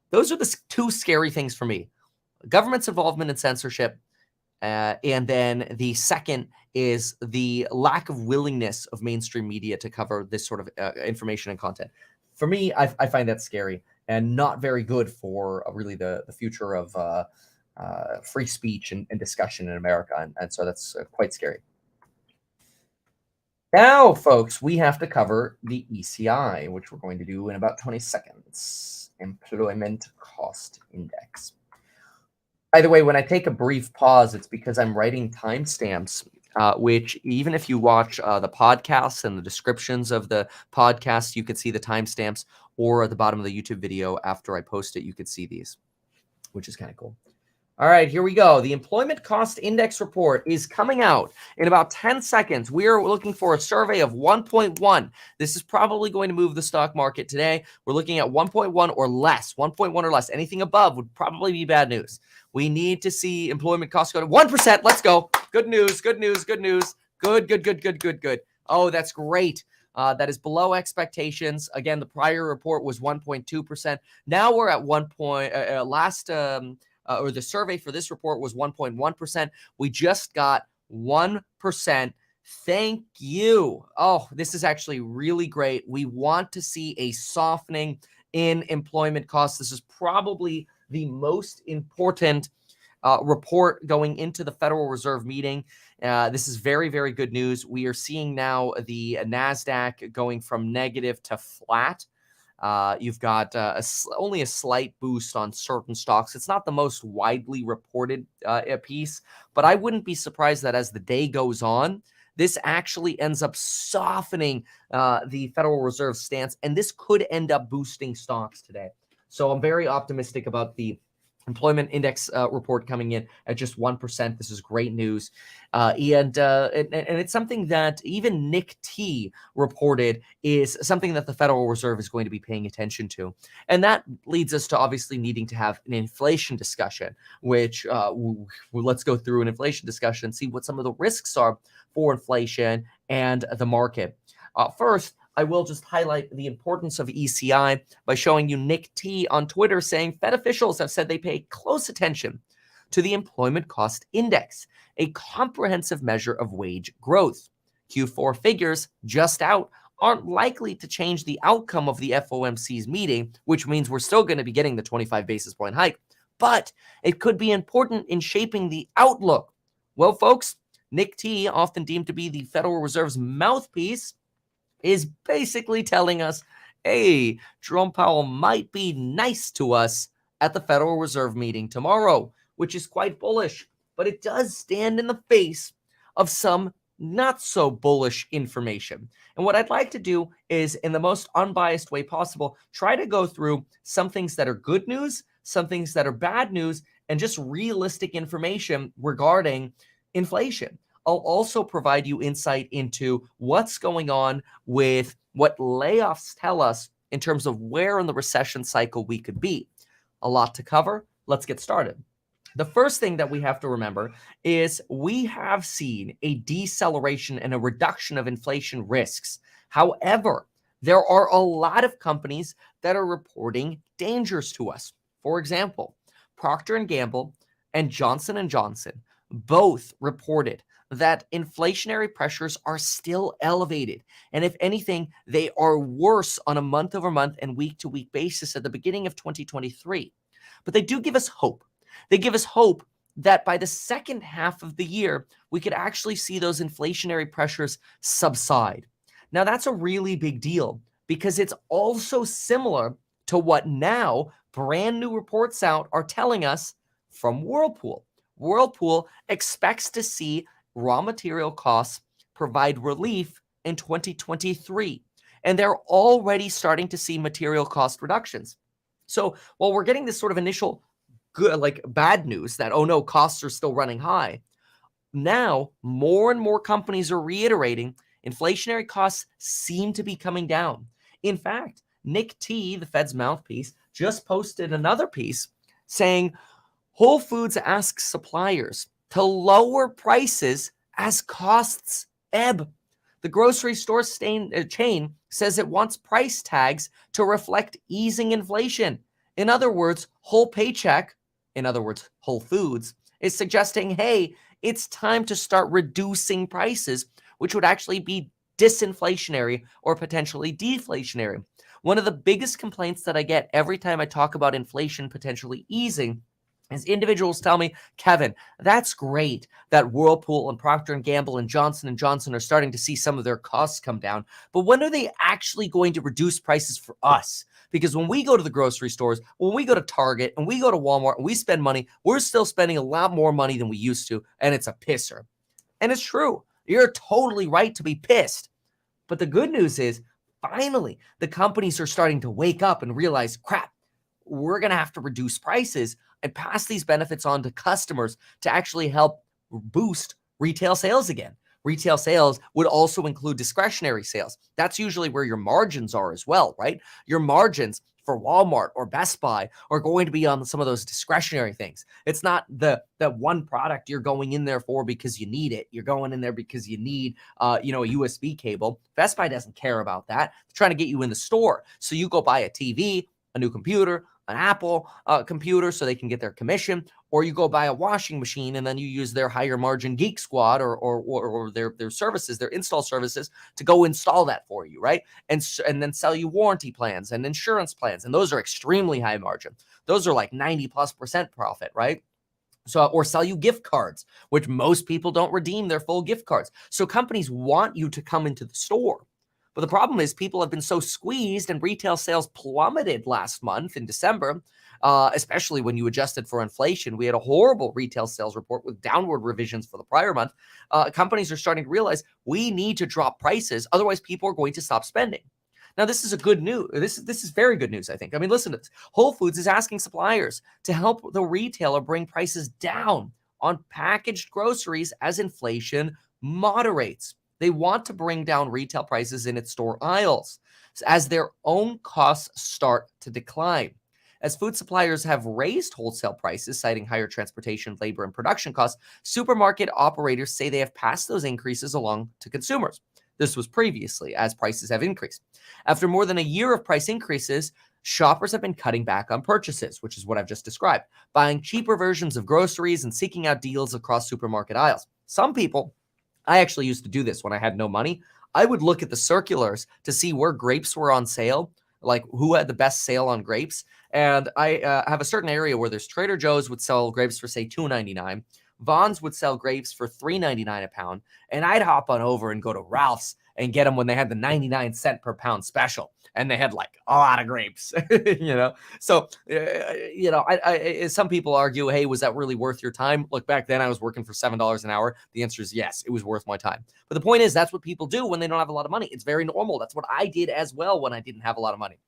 those are the two scary things for me: government's involvement in censorship. And then the second is the lack of willingness of mainstream media to cover this sort of information and content. For me, I find that scary and not very good for really the future of free speech and discussion in America. And so that's quite scary. Now, folks, we have to cover the ECI, which we're going to do in about 20 seconds. Employment Cost Index. By the way, when I take a brief pause, it's because I'm writing timestamps, which even if you watch the podcasts and the descriptions of the podcast, you could see the timestamps, or at the bottom of the YouTube video after I post it, you could see these, which is kind of cool. All right, here we go. The Employment Cost Index report is coming out in about 10 seconds. We are looking for a survey of 1.1. This is probably going to move the stock market today. We're looking at 1.1 or less. 1.1 or less. Anything above would probably be bad news. We need to see employment costs go to 1%. Let's go. Good news, good news, good news. Good. Oh, that's great. That is below expectations. Again, the prior report was 1.2%. Now we're at 1 point. Or the survey for this report was 1.1%. We just got 1%. Thank you. Oh, this is actually really great. We want to see a softening in employment costs. This is probably the most important report going into the Federal Reserve meeting. This is very, very good news. We are seeing now the NASDAQ going from negative to flat. You've got only a slight boost on certain stocks. It's not the most widely reported piece, but I wouldn't be surprised that as the day goes on, this actually ends up softening the Federal Reserve stance, and this could end up boosting stocks today. So I'm very optimistic about the employment index report coming in at just 1%. This is great news. And it's something that even Nick T reported is something that the Federal Reserve is going to be paying attention to. And that leads us to obviously needing to have an inflation discussion, which let's go through an inflation discussion and see what some of the risks are for inflation and the market. First, I will just highlight the importance of ECI by showing you Nick T on Twitter saying Fed officials have said they pay close attention to the Employment Cost Index, a comprehensive measure of wage growth. Q4 figures just out aren't likely to change the outcome of the FOMC's meeting, which means we're still going to be getting the 25 basis point hike, but it could be important in shaping the outlook. Well, folks, Nick T, often deemed to be the Federal Reserve's mouthpiece, is basically telling us, hey, Jerome Powell might be nice to us at the Federal Reserve meeting tomorrow, which is quite bullish, but it does stand in the face of some not so bullish information. And what I'd like to do is, in the most unbiased way possible, try to go through some things that are good news, some things that are bad news, and just realistic information regarding inflation. I'll also provide you insight into what's going on with what layoffs tell us in terms of where in the recession cycle we could be. A lot to cover. Let's get started. The first thing that we have to remember is we have seen a deceleration and a reduction of inflation risks. However, there are a lot of companies that are reporting dangers to us. For example, Procter & Gamble and Johnson & Johnson both reported that inflationary pressures are still elevated. And if anything, they are worse on a month-over-month and week-to-week basis at the beginning of 2023. But they do give us hope. They give us hope that by the second half of the year, we could actually see those inflationary pressures subside. Now, that's a really big deal because it's also similar to what now brand new reports out are telling us from Whirlpool. Whirlpool expects to see raw material costs provide relief in 2023, and they're already starting to see material cost reductions. So while we're getting this sort of initial good, like bad news that, oh no, costs are still running high, now more and more companies are reiterating inflationary costs seem to be coming down. In fact, Nick T, the Fed's mouthpiece, just posted another piece saying Whole Foods asks suppliers to lower prices as costs ebb. The grocery store chain says it wants price tags to reflect easing inflation. In other words, Whole Paycheck, in other words, Whole Foods, is suggesting, hey, it's time to start reducing prices, which would actually be disinflationary or potentially deflationary. One of the biggest complaints that I get every time I talk about inflation potentially easing is individuals tell me, Kevin, that's great that Whirlpool and Procter & Gamble and Johnson & Johnson are starting to see some of their costs come down, but when are they actually going to reduce prices for us? Because when we go to the grocery stores, when we go to Target and we go to Walmart and we spend money, we're still spending a lot more money than we used to, and it's a pisser. And it's true. You're totally right to be pissed. But the good news is, finally, the companies are starting to wake up and realize, crap, we're going to have to reduce prices and pass these benefits on to customers to actually help boost retail sales again. Retail sales would also include discretionary sales. That's usually where your margins are as well, right? Your margins for Walmart or Best Buy are going to be on some of those discretionary things. It's not the one product you're going in there for because you need it. You're going in there because you need a USB cable. Best Buy doesn't care about that. They're trying to get you in the store. So you go buy a TV, a new computer, an Apple computer so they can get their commission, or you go buy a washing machine and then you use their higher margin Geek Squad or their services, their install services to go install that for you, right? And then sell you warranty plans and insurance plans. And those are extremely high margin. Those are like 90+% profit, right? So, or sell you gift cards, which most people don't redeem their full gift cards. So companies want you to come into the store. But the problem is people have been so squeezed and retail sales plummeted last month in December, especially when you adjusted for inflation. We had a horrible retail sales report with downward revisions for the prior month. Companies are starting to realize we need to drop prices. Otherwise, people are going to stop spending. Now, this is a good news. This is very good news, I think. I mean, listen to this. Whole Foods is asking suppliers to help the retailer bring prices down on packaged groceries as inflation moderates. They want to bring down retail prices in its store aisles as their own costs start to decline. As food suppliers have raised wholesale prices, citing higher transportation, labor, and production costs, supermarket operators say they have passed those increases along to consumers. This was previously as prices have increased. After more than a year of price increases, shoppers have been cutting back on purchases, which is what I've just described, buying cheaper versions of groceries and seeking out deals across supermarket aisles. Some people, I actually used to do this when I had no money. I would look at the circulars to see where grapes were on sale, like who had the best sale on grapes. And I have a certain area where there's Trader Joe's would sell grapes for, say, $2.99. Vaughn's would sell grapes for $3.99 a pound. And I'd hop on over and go to Ralph's and get them when they had the 99-cent per pound special. And they had like a lot of grapes, So, some people argue, hey, was that really worth your time? Look, back then I was working for $7 an hour. The answer is yes, it was worth my time. But the point is, that's what people do when they don't have a lot of money. It's very normal. That's what I did as well when I didn't have a lot of money.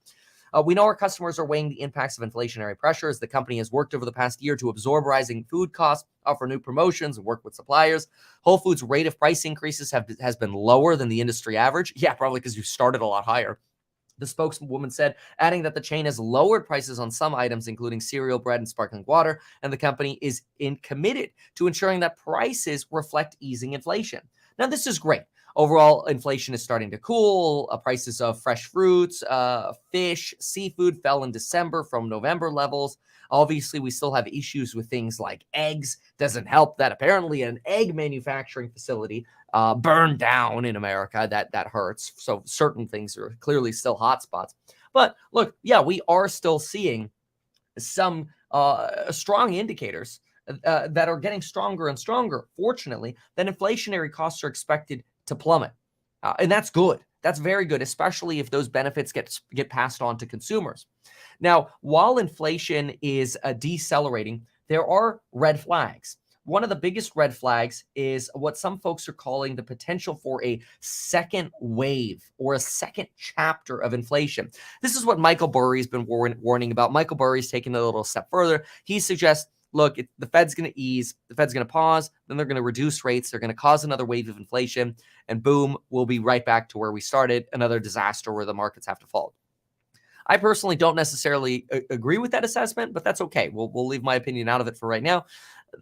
We know our customers are weighing the impacts of inflationary pressures. The company has worked over the past year to absorb rising food costs, offer new promotions, and work with suppliers. Whole Foods' rate of price increases has been lower than the industry average. Yeah, probably because you started a lot higher. The spokeswoman said, adding that the chain has lowered prices on some items, including cereal, bread, and sparkling water, and the company is committed to ensuring that prices reflect easing inflation. Now, this is great. Overall, inflation is starting to cool. Prices of fresh fruits, fish, seafood fell in December from November levels. Obviously, we still have issues with things like eggs. Doesn't help that apparently an egg manufacturing facility burned down in America. That hurts. So certain things are clearly still hotspots. But look, yeah, we are still seeing some strong indicators that are getting stronger and stronger, fortunately, that inflationary costs are expected to plummet. And that's good. That's very good, especially if those benefits get passed on to consumers. Now, while inflation is decelerating, there are red flags. One of the biggest red flags is what some folks are calling the potential for a second wave or a second chapter of inflation. This is what Michael Burry has been warning about. Michael Burry's taking it a little step further. He suggests, look, the Fed's going to ease, the Fed's going to pause, then they're going to reduce rates, they're going to cause another wave of inflation, and boom, we'll be right back to where we started, another disaster where the markets have to fall. I personally don't necessarily agree with that assessment, but that's okay. We'll leave my opinion out of it for right now.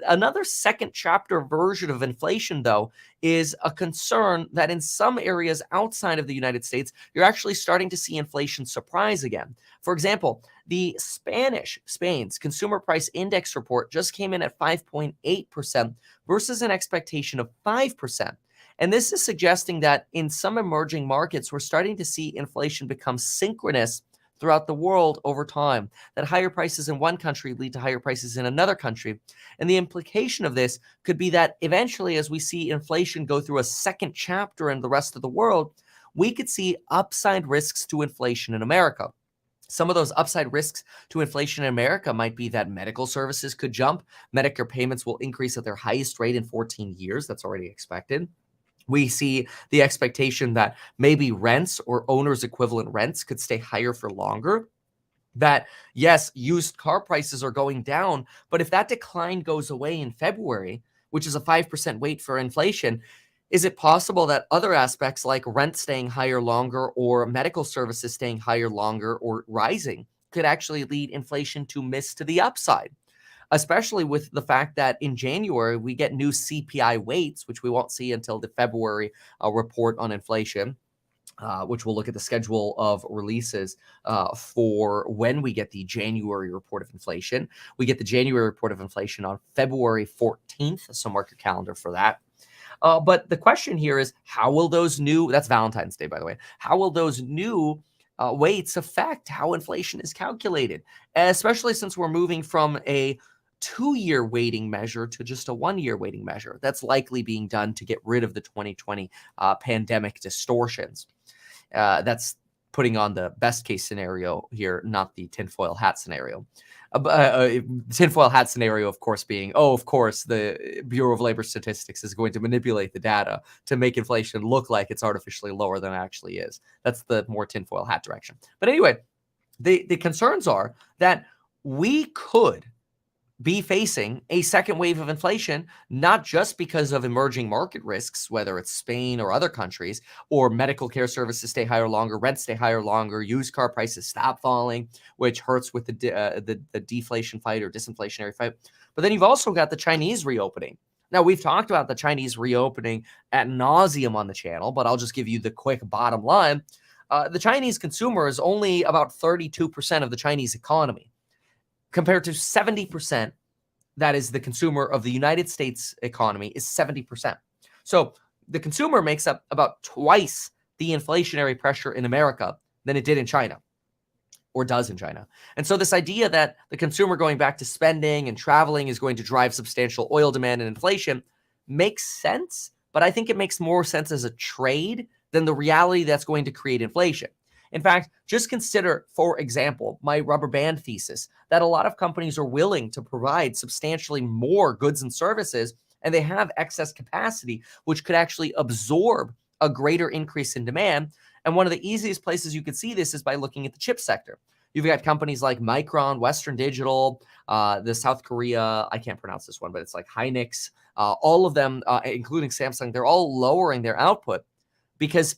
Another second chapter version of inflation, though, is a concern that in some areas outside of the United States, you're actually starting to see inflation surprise again. For example, the Spain's Consumer Price Index report just came in at 5.8% versus an expectation of 5%. And this is suggesting that in some emerging markets, we're starting to see inflation become synchronous throughout the world over time, that higher prices in one country lead to higher prices in another country. And the implication of this could be that eventually, as we see inflation go through a second chapter in the rest of the world, we could see upside risks to inflation in America. Some of those upside risks to inflation in America might be that medical services could jump. Medicare payments will increase at their highest rate in 14 years. That's already expected. We see the expectation that maybe rents or owners equivalent rents could stay higher for longer. That, yes, used car prices are going down, but if that decline goes away in February, which is a 5% weight for inflation, is it possible that other aspects like rent staying higher longer or medical services staying higher longer or rising could actually lead inflation to miss to the upside? Especially with the fact that in January, we get new CPI weights, which we won't see until the February report on inflation, which we'll look at the schedule of releases for when we get the January report of inflation. We get the January report of inflation on February 14th, so mark your calendar for that. But the question here is, how will those new, that's Valentine's Day, by the way, how will those new weights affect how inflation is calculated, especially since we're moving from a 2-year weighting measure to just a 1-year weighting measure? That's likely being done to get rid of the 2020 pandemic distortions. That's putting on the best case scenario here, not the tinfoil hat scenario. Tinfoil hat scenario, of course, being, of course, the Bureau of Labor Statistics is going to manipulate the data to make inflation look like it's artificially lower than it actually is. That's the more tinfoil hat direction. But anyway, the concerns are that we could be facing a second wave of inflation, not just because of emerging market risks, whether it's Spain or other countries, or medical care services stay higher longer, rents stay higher longer, used car prices stop falling, which hurts with the deflation fight or disinflationary fight. But then you've also got the Chinese reopening. Now, we've talked about the Chinese reopening ad nauseum on the channel, but I'll just give you the quick bottom line. The Chinese consumer is only about 32% of the Chinese economy, compared to 70%, that is the consumer of the United States economy is 70%. So the consumer makes up about twice the inflationary pressure in America than it did in China, or does in China. And so this idea that the consumer going back to spending and traveling is going to drive substantial oil demand and inflation makes sense, but I think it makes more sense as a trade than the reality that's going to create inflation. In fact, just consider, for example, my rubber band thesis that a lot of companies are willing to provide substantially more goods and services, and they have excess capacity, which could actually absorb a greater increase in demand. And one of the easiest places you could see this is by looking at the chip sector. You've got companies like Micron, Western Digital, the South Korea, I can't pronounce this one, but it's like Hynix, all of them, including Samsung, they're all lowering their output because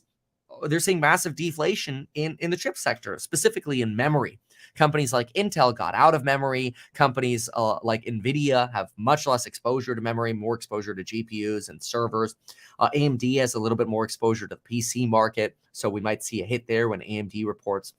they're seeing massive deflation in the chip sector, specifically in memory. Companies like Intel got out of memory. Companies like NVIDIA have much less exposure to memory, more exposure to GPUs and servers. AMD has a little bit more exposure to the PC market, so we might see a hit there when AMD reports.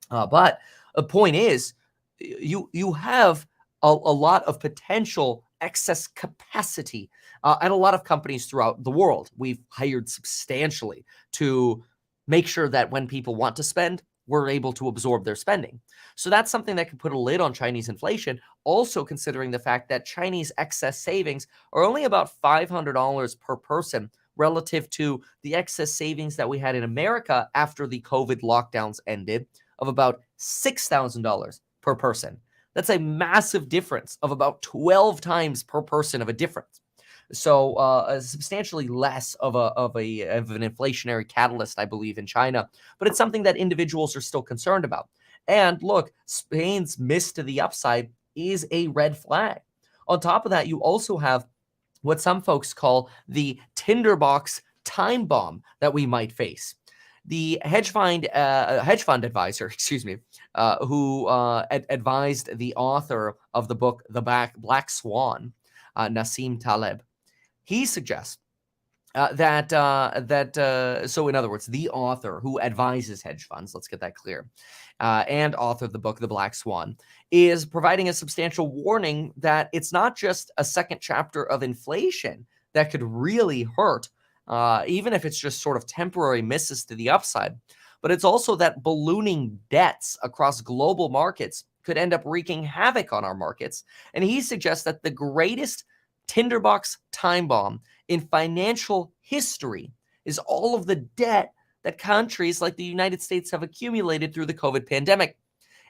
But the point is, you have a lot of potential excess capacity at a lot of companies throughout the world. We've hired substantially to make sure that when people want to spend, we're able to absorb their spending. So that's something that could put a lid on Chinese inflation, also considering the fact that Chinese excess savings are only about $500 per person relative to the excess savings that we had in America after the COVID lockdowns ended of about $6,000 per person. That's a massive difference of about 12 times per person of a difference. So substantially less of an inflationary catalyst, I believe, in China. But it's something that individuals are still concerned about. And look, Spain's miss to the upside is a red flag. On top of that, you also have what some folks call the tinderbox time bomb that we might face. The hedge fund advisor, who advised the author of the book The Black Swan, Nassim Taleb, he suggests so in other words, the author who advises hedge funds, let's get that clear, and author of the book The Black Swan, is providing a substantial warning that it's not just a second chapter of inflation that could really hurt, even if it's just sort of temporary misses to the upside, but it's also that ballooning debts across global markets could end up wreaking havoc on our markets. And he suggests that the greatest tinderbox time bomb in financial history is all of the debt that countries like the United States have accumulated through the COVID pandemic.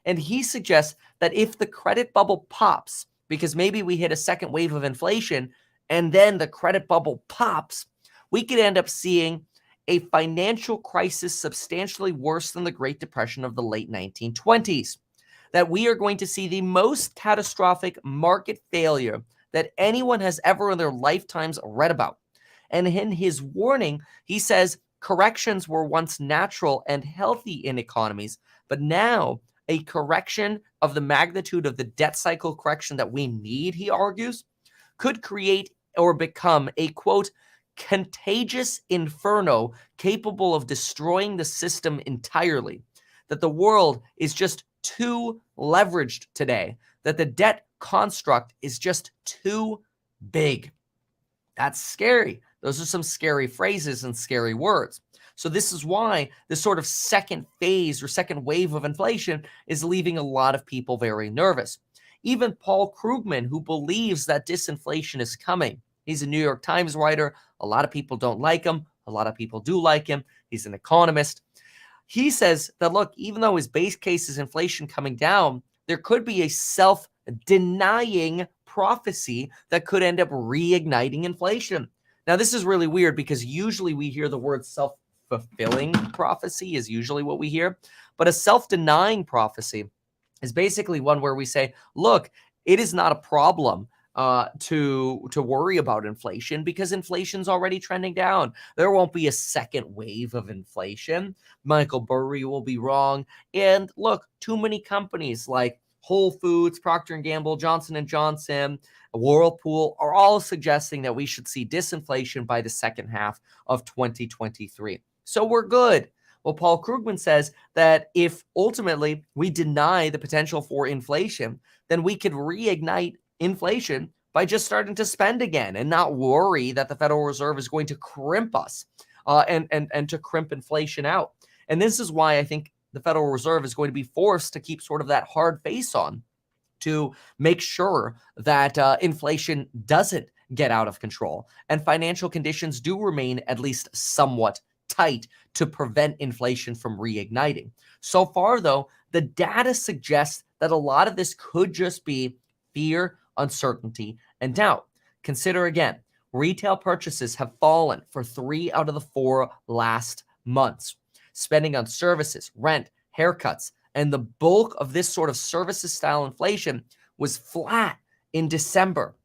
And he suggests that if the credit bubble pops, because maybe we hit a second wave of inflation and then the credit bubble pops, we could end up seeing a financial crisis substantially worse than the Great Depression of the late 1920s. That we are going to see the most catastrophic market failure that anyone has ever in their lifetimes read about. And in his warning, he says corrections were once natural and healthy in economies, but now a correction of the magnitude of the debt cycle correction that we need, he argues, could create or become a, quote, contagious inferno capable of destroying the system entirely. That the world is just too leveraged today, that the debt construct is just too big. That's scary. Those are some scary phrases and scary words. So this is why this sort of second phase or second wave of inflation is leaving a lot of people very nervous. Even Paul Krugman, who believes that disinflation is coming, he's a New York Times writer. A lot of people don't like him. A lot of people do like him. He's an economist. He says that, look, even though his base case is inflation coming down, there could be a self-denying prophecy that could end up reigniting inflation. Now, this is really weird because usually we hear the word self-fulfilling prophecy is usually what we hear. But a self-denying prophecy is basically one where we say, look, it is not a problem to worry about inflation because inflation's already trending down. There won't be a second wave of inflation. Michael Burry will be wrong. And look, too many companies like Whole Foods, Procter & Gamble, Johnson & Johnson, Whirlpool are all suggesting that we should see disinflation by the second half of 2023. So we're good. Well, Paul Krugman says that if ultimately we deny the potential for inflation, then we could reignite inflation by just starting to spend again and not worry that the Federal Reserve is going to crimp us and to crimp inflation out. And this is why I think the Federal Reserve is going to be forced to keep sort of that hard face on to make sure that inflation doesn't get out of control and financial conditions do remain at least somewhat tight to prevent inflation from reigniting. So far, though, the data suggests that a lot of this could just be fear, uncertainty, and doubt. Consider again, retail purchases have fallen for 3 out of the 4 last months. Spending on services, rent, haircuts, and the bulk of this sort of services style inflation was flat in December.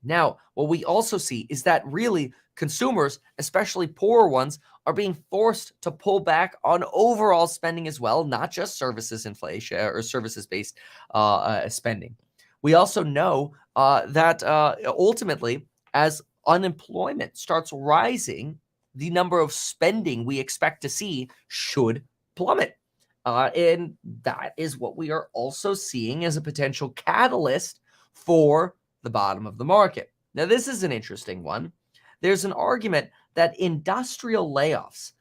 Now, what we also see is that really consumers, especially poorer ones, are being forced to pull back on overall spending as well, not just services inflation or services-based spending. We also know that ultimately, as unemployment starts rising, the number of spending we expect to see should plummet. And that is what we are also seeing as a potential catalyst for the bottom of the market. Now, this is an interesting one. There's an argument that industrial layoffs,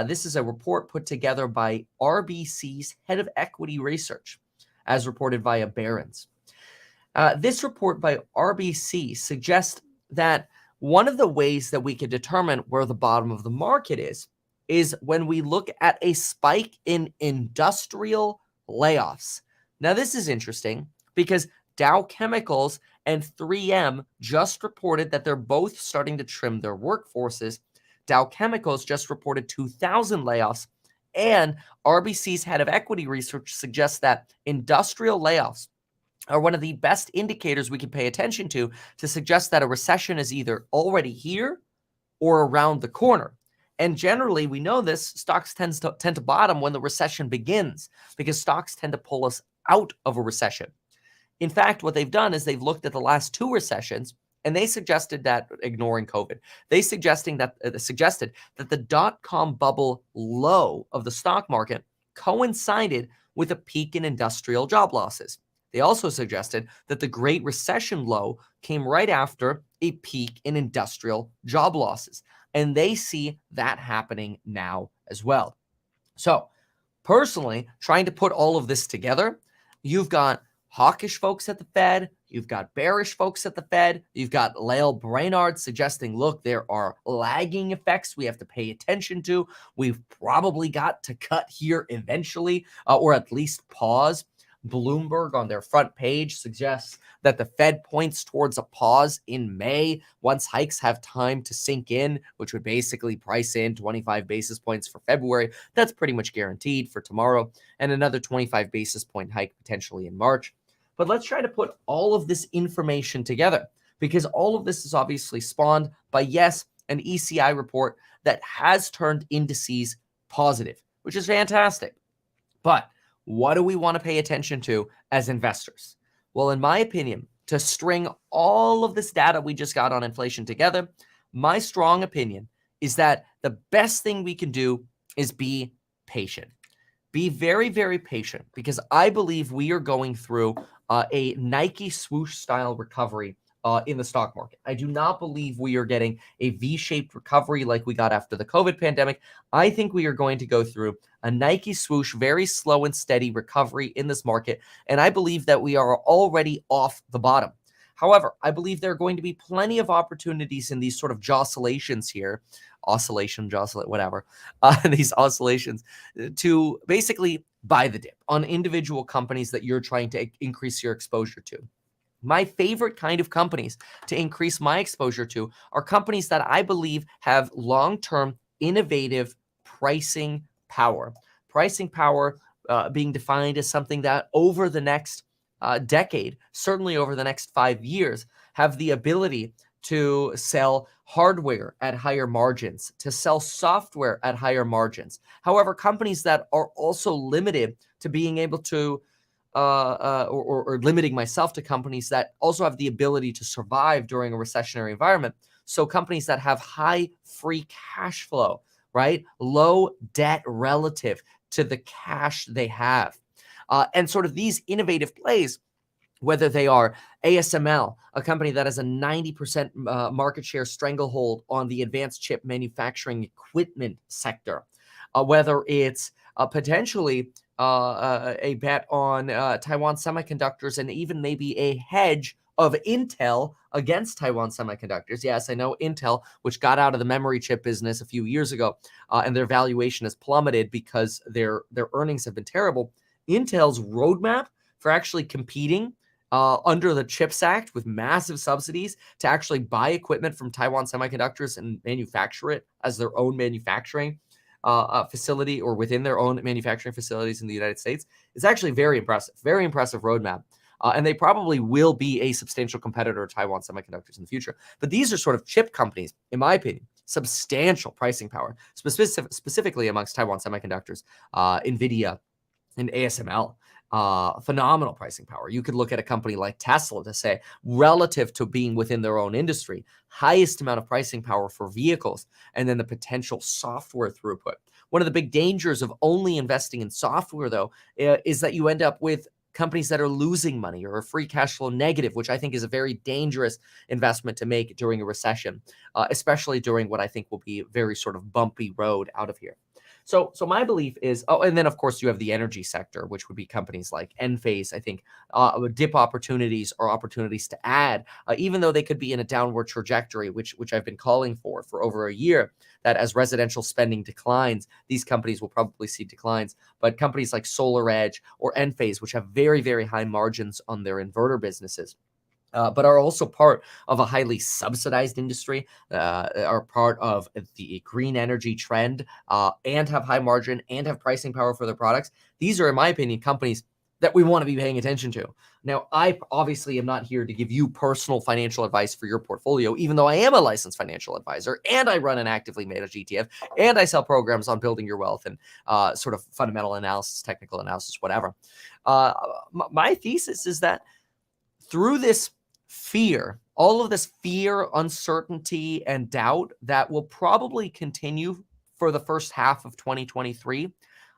this is a report put together by RBC's head of equity research, as reported via Barron's. This report by RBC suggests that one of the ways that we can determine where the bottom of the market is when we look at a spike in industrial layoffs. Now, this is interesting because Dow Chemicals and 3M just reported that they're both starting to trim their workforces. Dow Chemicals just reported 2,000 layoffs, and RBC's head of equity research suggests that industrial layoffs are one of the best indicators we can pay attention to suggest that a recession is either already here or around the corner. And generally, we know this, stocks tend to bottom when the recession begins because stocks tend to pull us out of a recession. In fact, what they've done is they've looked at the last 2 recessions, and they suggested that, ignoring COVID, they suggested that the dot-com bubble low of the stock market coincided with a peak in industrial job losses. They also suggested that the Great Recession low came right after a peak in industrial job losses, and they see that happening now as well. So, personally, trying to put all of this together, you've got hawkish folks at the Fed, you've got bearish folks at the Fed, you've got Lael Brainard suggesting, look, there are lagging effects we have to pay attention to. We've probably got to cut here eventually, or at least pause. Bloomberg on their front page suggests that the Fed points towards a pause in May once hikes have time to sink in, which would basically price in 25 basis points for February. That's pretty much guaranteed for tomorrow, and another 25 basis point hike potentially in March. But let's try to put all of this information together, because all of this is obviously spawned by, yes, an ECI report that has turned indices positive, which is fantastic. But what do we want to pay attention to as investors? Well, in my opinion, to string all of this data we just got on inflation together, my strong opinion is that the best thing we can do is be patient. Be very, very patient, because I believe we are going through a Nike swoosh style recovery in the stock market. I do not believe we are getting a V-shaped recovery like we got after the COVID pandemic. I think we are going to go through a Nike swoosh, very slow and steady recovery in this market. And I believe that we are already off the bottom. However, I believe there are going to be plenty of opportunities in these sort of jostulations here, these oscillations to basically buy the dip on individual companies that you're trying to increase your exposure to. My favorite kind of companies to increase my exposure to are companies that I believe have long-term innovative pricing power. Pricing power being defined as something that over the next decade, certainly over the next 5 years, have the ability to sell hardware at higher margins, to sell software at higher margins. However, companies that are also limited to being able to or limiting myself to companies that also have the ability to survive during a recessionary environment. So companies that have high free cash flow, right? Low debt relative to the cash they have. And sort of these innovative plays, whether they are ASML, a company that has a 90% market share stranglehold on the advanced chip manufacturing equipment sector, whether it's potentially a bet on Taiwan Semiconductors and even maybe a hedge of Intel against Taiwan Semiconductors. Yes, I know Intel, which got out of the memory chip business a few years ago, and their valuation has plummeted because their earnings have been terrible. Intel's roadmap for actually competing under the CHIPS Act with massive subsidies to actually buy equipment from Taiwan Semiconductors and manufacture it as their own manufacturing facility or within their own manufacturing facilities in the United States is actually very impressive roadmap. And they probably will be a substantial competitor to Taiwan Semiconductors in the future. But these are sort of chip companies, in my opinion, substantial pricing power, specifically amongst Taiwan Semiconductors, NVIDIA, and ASML. Phenomenal pricing power. You could look at a company like Tesla to say, relative to being within their own industry, highest amount of pricing power for vehicles, and then the potential software throughput. One of the big dangers of only investing in software, though, is that you end up with companies that are losing money or are free cash flow negative, which I think is a very dangerous investment to make during a recession, especially during what I think will be a very sort of bumpy road out of here. So my belief is, and then of course you have the energy sector, which would be companies like Enphase. I think dip opportunities or opportunities to add, even though they could be in a downward trajectory, which I've been calling for over a year, that as residential spending declines, these companies will probably see declines. But companies like SolarEdge or Enphase, which have very, very high margins on their inverter businesses, but are also part of a highly subsidized industry, are part of the green energy trend, and have high margin and have pricing power for their products. These are, in my opinion, companies that we want to be paying attention to. Now, I obviously am not here to give you personal financial advice for your portfolio, even though I am a licensed financial advisor and I run an actively managed ETF and I sell programs on building your wealth and sort of fundamental analysis, technical analysis, whatever. My thesis is that through this fear, all of this fear, uncertainty, and doubt that will probably continue for the first half of 2023,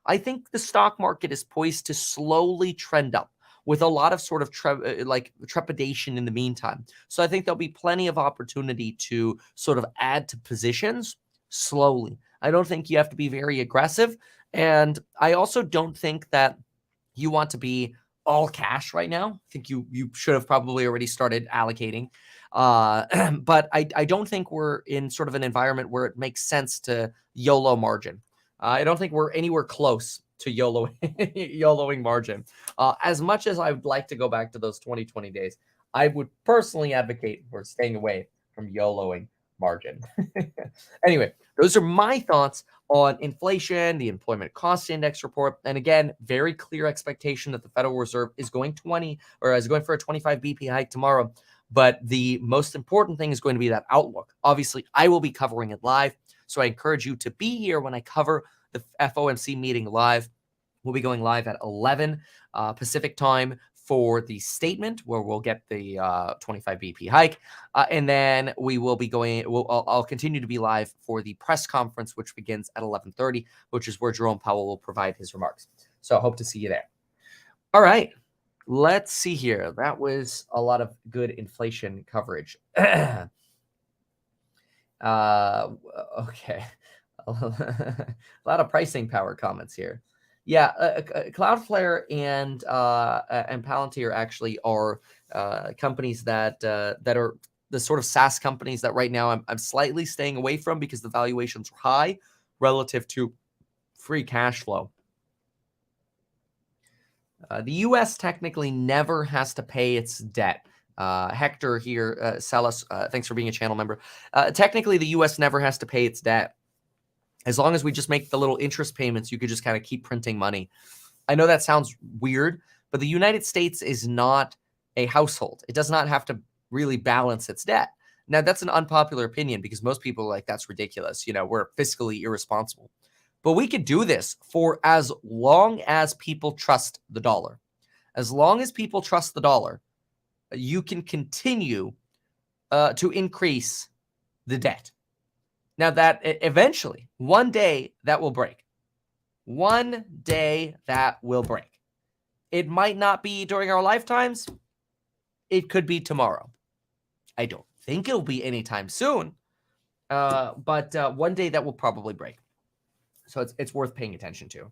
I think the stock market is poised to slowly trend up with a lot of sort of trepidation in the meantime. So I think there'll be plenty of opportunity to sort of add to positions slowly. I don't think you have to be very aggressive. And I also don't think that you want to be all cash right now. I think you should have probably already started allocating. But I don't think we're in sort of an environment where it makes sense to YOLO margin. I don't think we're anywhere close to YOLOing margin. As much as I would like to go back to those 2020 days, I would personally advocate for staying away from YOLOing margin. Anyway, those are my thoughts on inflation, the employment cost index report. And again, very clear expectation that the Federal Reserve is going for a 25 BP hike tomorrow. But the most important thing is going to be that outlook. Obviously, I will be covering it live. So I encourage you to be here when I cover the FOMC meeting live. We'll be going live at 11 Pacific time for the statement where we'll get the 25 BP hike. And then we will be going, I'll continue to be live for the press conference, which begins at 11:30, which is where Jerome Powell will provide his remarks. So I hope to see you there. All right, let's see here. That was a lot of good inflation coverage. Okay. A lot of pricing power comments here. Yeah, Cloudflare and Palantir actually are companies that are the sort of SaaS companies that right now I'm slightly staying away from because the valuations are high relative to free cash flow. The U.S. technically never has to pay its debt. Hector here, Celis, thanks for being a channel member. Technically, the U.S. never has to pay its debt. As long as we just make the little interest payments, you could just kind of keep printing money. I know that sounds weird, but the United States is not a household. It does not have to really balance its debt. Now, that's an unpopular opinion because most people are like, that's ridiculous. You know, we're fiscally irresponsible. But we could do this for as long as people trust the dollar. As long as people trust the dollar, you can continue to increase the debt. Now that eventually, one day that will break. One day that will break. It might not be during our lifetimes. It could be tomorrow. I don't think it'll be anytime soon. But one day that will probably break. So it's worth paying attention to.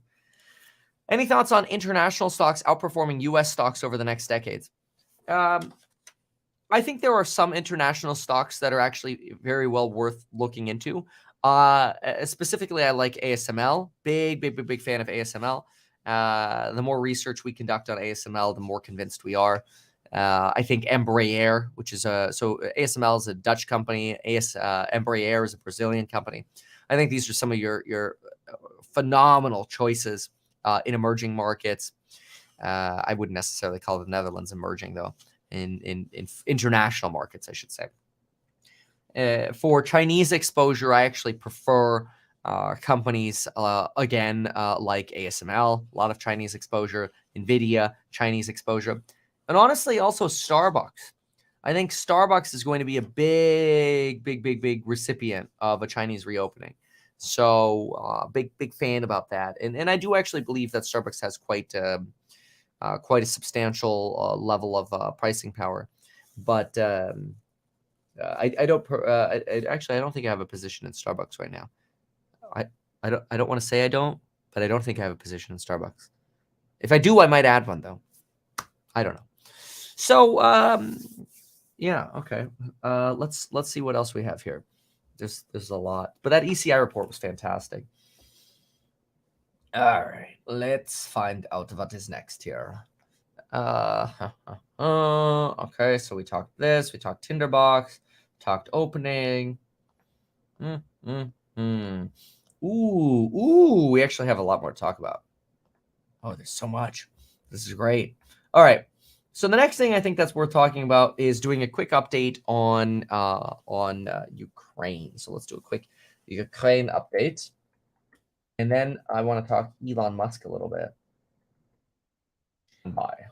Any thoughts on international stocks outperforming U.S. stocks over the next decades? I think there are some international stocks that are actually very well worth looking into. Specifically, I like ASML. Big fan of ASML. The more research we conduct on ASML, the more convinced we are. I think Embraer, which is so ASML is a Dutch company. Embraer is a Brazilian company. I think these are some of your phenomenal choices in emerging markets. I wouldn't necessarily call the Netherlands emerging, though. In international markets, I should say. For Chinese exposure, I actually prefer companies, again, like ASML, a lot of Chinese exposure, NVIDIA, Chinese exposure, and honestly, also Starbucks. I think Starbucks is going to be a big recipient of a Chinese reopening. So big fan about that. And I do actually believe that Starbucks has quite quite a substantial level of pricing power. But I don't actually I don't think I have a position in Starbucks right now. I don't want to say I don't, but I don't think I have a position in Starbucks. If I do, I might add one though. I don't know. So yeah, okay. Let's see what else we have here. There's a lot, but that ECI report was fantastic. All right, let's find out what is next here. Okay, so we talked this, we talked Tinderbox, talked opening. Ooh, we actually have a lot more to talk about. Oh, there's so much. This is great. All right. So the next thing I think that's worth talking about is doing a quick update on Ukraine. So let's do a quick Ukraine update. And then I want to talk Elon Musk a little bit. Bye.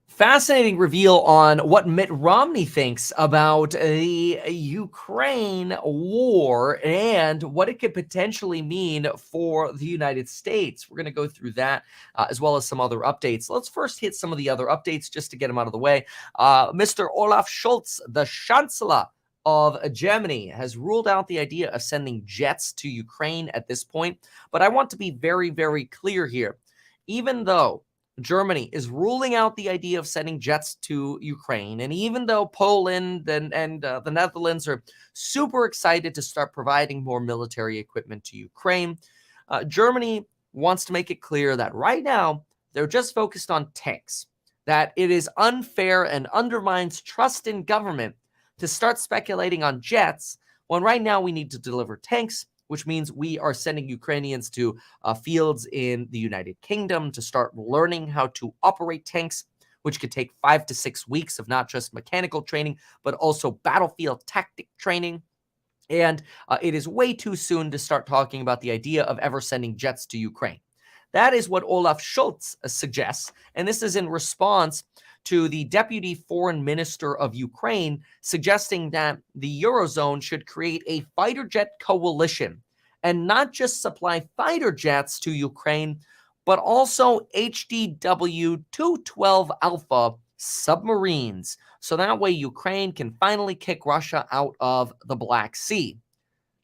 Fascinating reveal on what Mitt Romney thinks about the Ukraine war and what it could potentially mean for the United States. We're going to go through that as well as some other updates. Let's first hit some of the other updates just to get them out of the way. Mr. Olaf Scholz, the Chancellor of Germany, has ruled out the idea of sending jets to Ukraine at this point. But I want to be very, very clear here. Even though Germany is ruling out the idea of sending jets to Ukraine, and even though Poland and the Netherlands are super excited to start providing more military equipment to Ukraine, Germany wants to make it clear that right now they're just focused on tanks, that it is unfair and undermines trust in government to start speculating on jets when right now we need to deliver tanks, which means we are sending Ukrainians to fields in the United Kingdom to start learning how to operate tanks, which could take 5 to 6 weeks of not just mechanical training, but also battlefield tactic training. And it is way too soon to start talking about the idea of ever sending jets to Ukraine. That is what Olaf Scholz suggests, and this is in response to the deputy foreign minister of Ukraine suggesting that the Eurozone should create a fighter jet coalition and not just supply fighter jets to Ukraine, but also HDW-212 Alpha submarines. So that way Ukraine can finally kick Russia out of the Black Sea.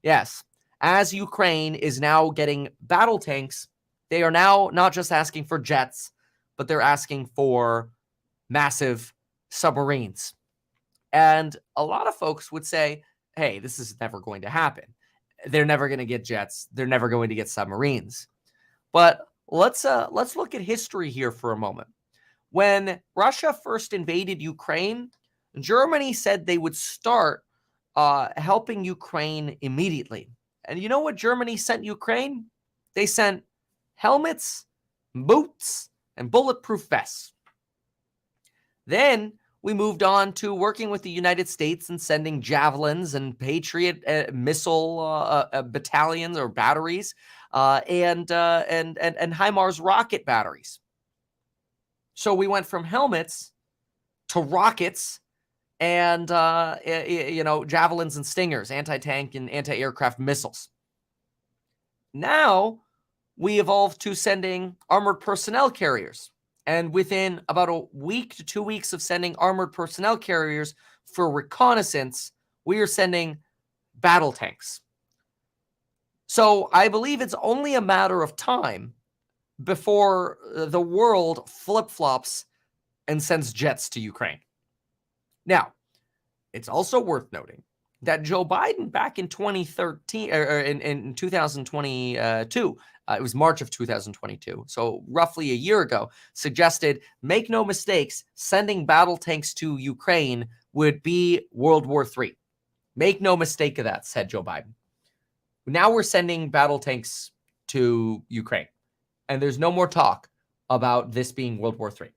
Yes, as Ukraine is now getting battle tanks, they are now not just asking for jets, but they're asking for massive submarines. And a lot of folks would say, hey, this is never going to happen. They're never going to get jets. They're never going to get submarines. But let's look at history here for a moment. When Russia first invaded Ukraine, Germany said they would start helping Ukraine immediately. And you know what Germany sent Ukraine? They sent helmets, boots, and bulletproof vests. Then we moved on to working with the United States and sending javelins and Patriot missile battalions or batteries and HIMARS rocket batteries. So we went from helmets to rockets and javelins and stingers, anti-tank and anti-aircraft missiles. Now we evolved to sending armored personnel carriers. And within about a week to 2 weeks of sending armored personnel carriers for reconnaissance, we are sending battle tanks. So I believe it's only a matter of time before the world flip-flops and sends jets to Ukraine. Now, it's also worth noting that Joe Biden back in 2013 or in 2022, it was March of 2022, so roughly a year ago, suggested, make no mistakes, sending battle tanks to Ukraine would be World War III. Make no mistake of that, said Joe Biden. Now we're sending battle tanks to Ukraine, and there's no more talk about this being World War III.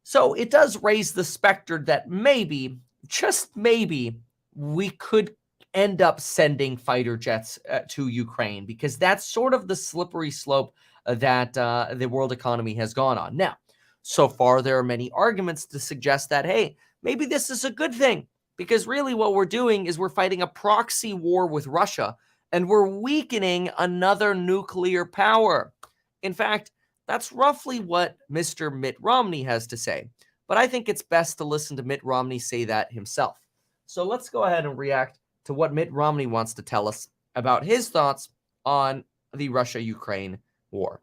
So it does raise the specter that maybe, just maybe, we could end up sending fighter jets to Ukraine, because that's sort of the slippery slope that the world economy has gone on. Now, so far, there are many arguments to suggest that, hey, maybe this is a good thing Because really what we're doing is we're fighting a proxy war with Russia, and we're weakening another nuclear power. In fact, that's roughly what Mr. Mitt Romney has to say. But I think it's best to listen to Mitt Romney say that himself. So let's go ahead and react to what Mitt Romney wants to tell us about his thoughts on the Russia-Ukraine war.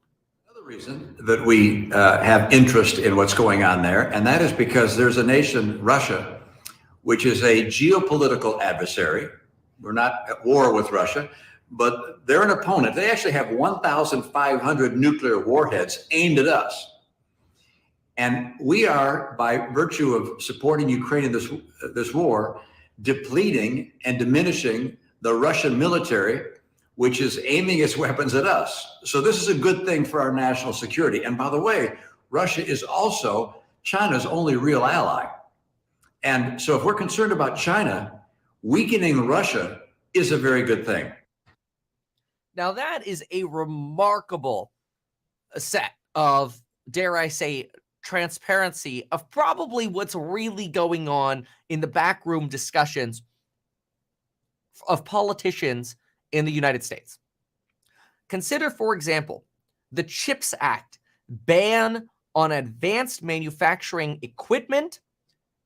Another reason that we have interest in what's going on there, and that is because there's a nation, Russia, which is a geopolitical adversary. We're not at war with Russia, but they're an opponent. They actually have 1,500 nuclear warheads aimed at us. And we are, by virtue of supporting Ukraine in this war, depleting and diminishing the Russian military, which is aiming its weapons at us. So this is a good thing for our national security. And by the way, Russia is also China's only real ally. And so if we're concerned about China, weakening Russia is a very good thing. Now that is a remarkable set of, dare I say, transparency of probably what's really going on in the backroom discussions of politicians in the United States. Consider, for example, the CHIPS Act ban on advanced manufacturing equipment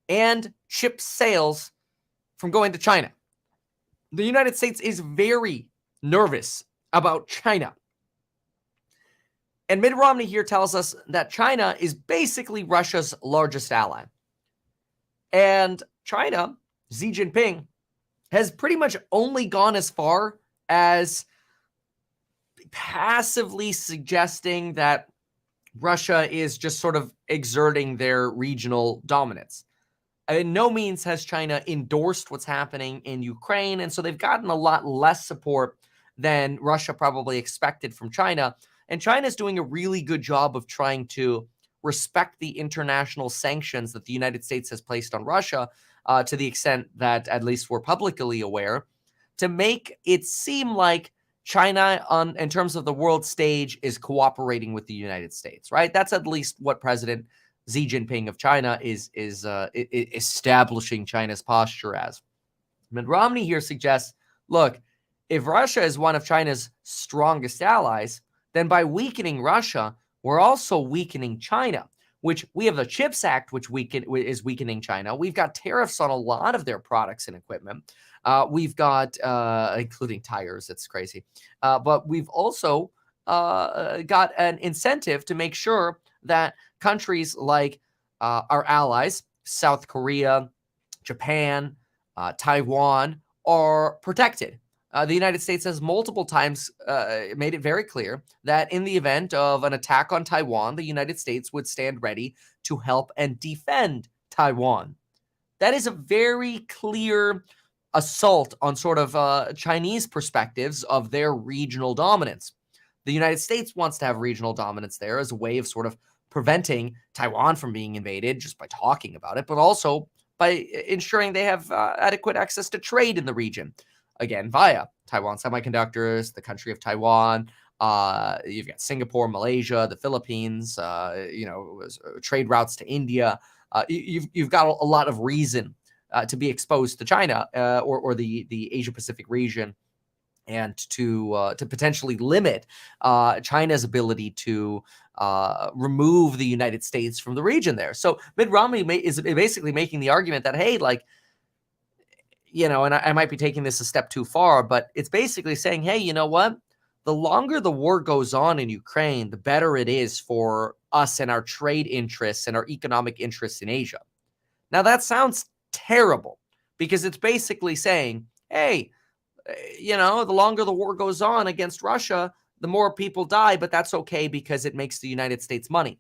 and chip sales from going to China. The United States is very nervous about China. And Mitt Romney here tells us that China is basically Russia's largest ally. And China, Xi Jinping, has pretty much only gone as far as passively suggesting that Russia is just sort of exerting their regional dominance. In no means has China endorsed what's happening in Ukraine, and so they've gotten a lot less support than Russia probably expected from China. And China's doing a really good job of trying to respect the international sanctions that the United States has placed on Russia, to the extent that at least we're publicly aware, to make it seem like China, in terms of the world stage, is cooperating with the United States, right? That's at least what President Xi Jinping of China is establishing China's posture as. Mitt Romney here suggests, look, if Russia is one of China's strongest allies, then by weakening Russia, we're also weakening China, which we have the CHIPS Act, which is weakening China. We've got tariffs on a lot of their products and equipment. We've got, including tires, it's crazy. But we've also got an incentive to make sure that countries like our allies, South Korea, Japan, Taiwan, are protected. The United States has multiple times made it very clear that in the event of an attack on Taiwan, the United States would stand ready to help and defend Taiwan. That is a very clear assault on sort of Chinese perspectives of their regional dominance. The United States wants to have regional dominance there as a way of sort of preventing Taiwan from being invaded just by talking about it, but also by ensuring they have adequate access to trade in the region. Again, via Taiwan Semiconductors, the country of Taiwan. You've got Singapore, Malaysia, the Philippines, trade routes to India. You've got a lot of reason to be exposed to China or the Asia-Pacific region, and to potentially limit China's ability to remove the United States from the region there. So Mitt Romney is basically making the argument that, hey, like, and I might be taking this a step too far, but it's basically saying, hey, you know what? The longer the war goes on in Ukraine, the better it is for us and our trade interests and our economic interests in Asia. Now, that sounds terrible because it's basically saying, hey, the longer the war goes on against Russia, the more people die, but that's okay because it makes the United States money.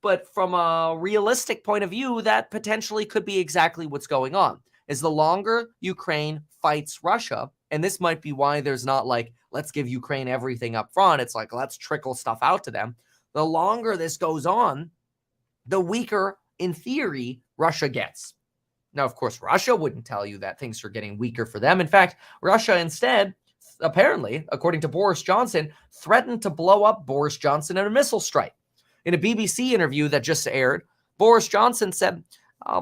But from a realistic point of view, that potentially could be exactly what's going on. Is the longer Ukraine fights Russia, and this might be why there's not like, let's give Ukraine everything up front. It's like, let's trickle stuff out to them. The longer this goes on, the weaker, in theory, Russia gets. Now, of course, Russia wouldn't tell you that things are getting weaker for them. In fact, Russia instead, apparently, according to Boris Johnson, threatened to blow up Boris Johnson in a missile strike. In a BBC interview that just aired, Boris Johnson said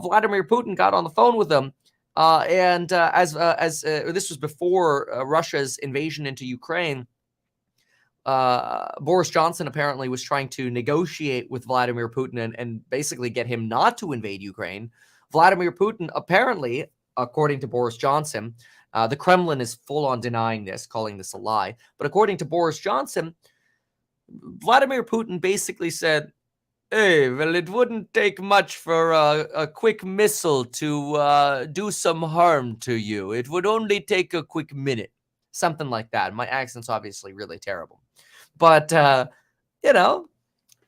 Vladimir Putin got on the phone with him And as this was before Russia's invasion into Ukraine, Boris Johnson apparently was trying to negotiate with Vladimir Putin and basically get him not to invade Ukraine. Vladimir Putin apparently, according to Boris Johnson, the Kremlin is full on denying this, calling this a lie. But according to Boris Johnson, Vladimir Putin basically said, "Hey, well, it wouldn't take much for a quick missile to do some harm to you. It would only take a quick minute." Something like that. My accent's obviously really terrible. But,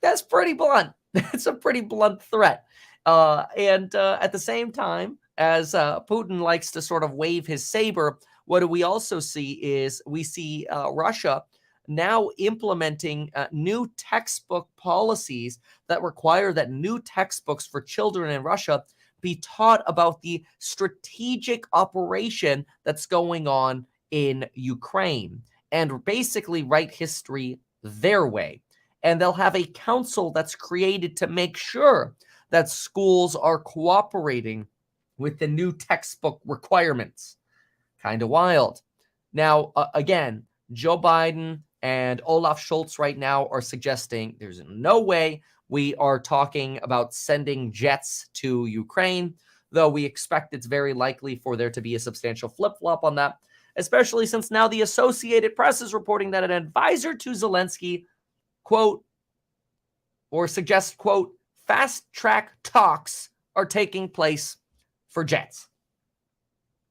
that's pretty blunt. It's a pretty blunt threat. And at the same time, as Putin likes to sort of wave his saber, what do we also see is we see Russia now implementing new textbook policies that require that new textbooks for children in Russia be taught about the strategic operation that's going on in Ukraine and basically write history their way. And they'll have a council that's created to make sure that schools are cooperating with the new textbook requirements. Kind of wild. Now, again, Joe Biden and Olaf Scholz right now are suggesting there's no way we are talking about sending jets to Ukraine, though we expect it's very likely for there to be a substantial flip-flop on that, especially since now the Associated Press is reporting that an advisor to Zelensky, quote, or suggests, quote, fast-track talks are taking place for jets.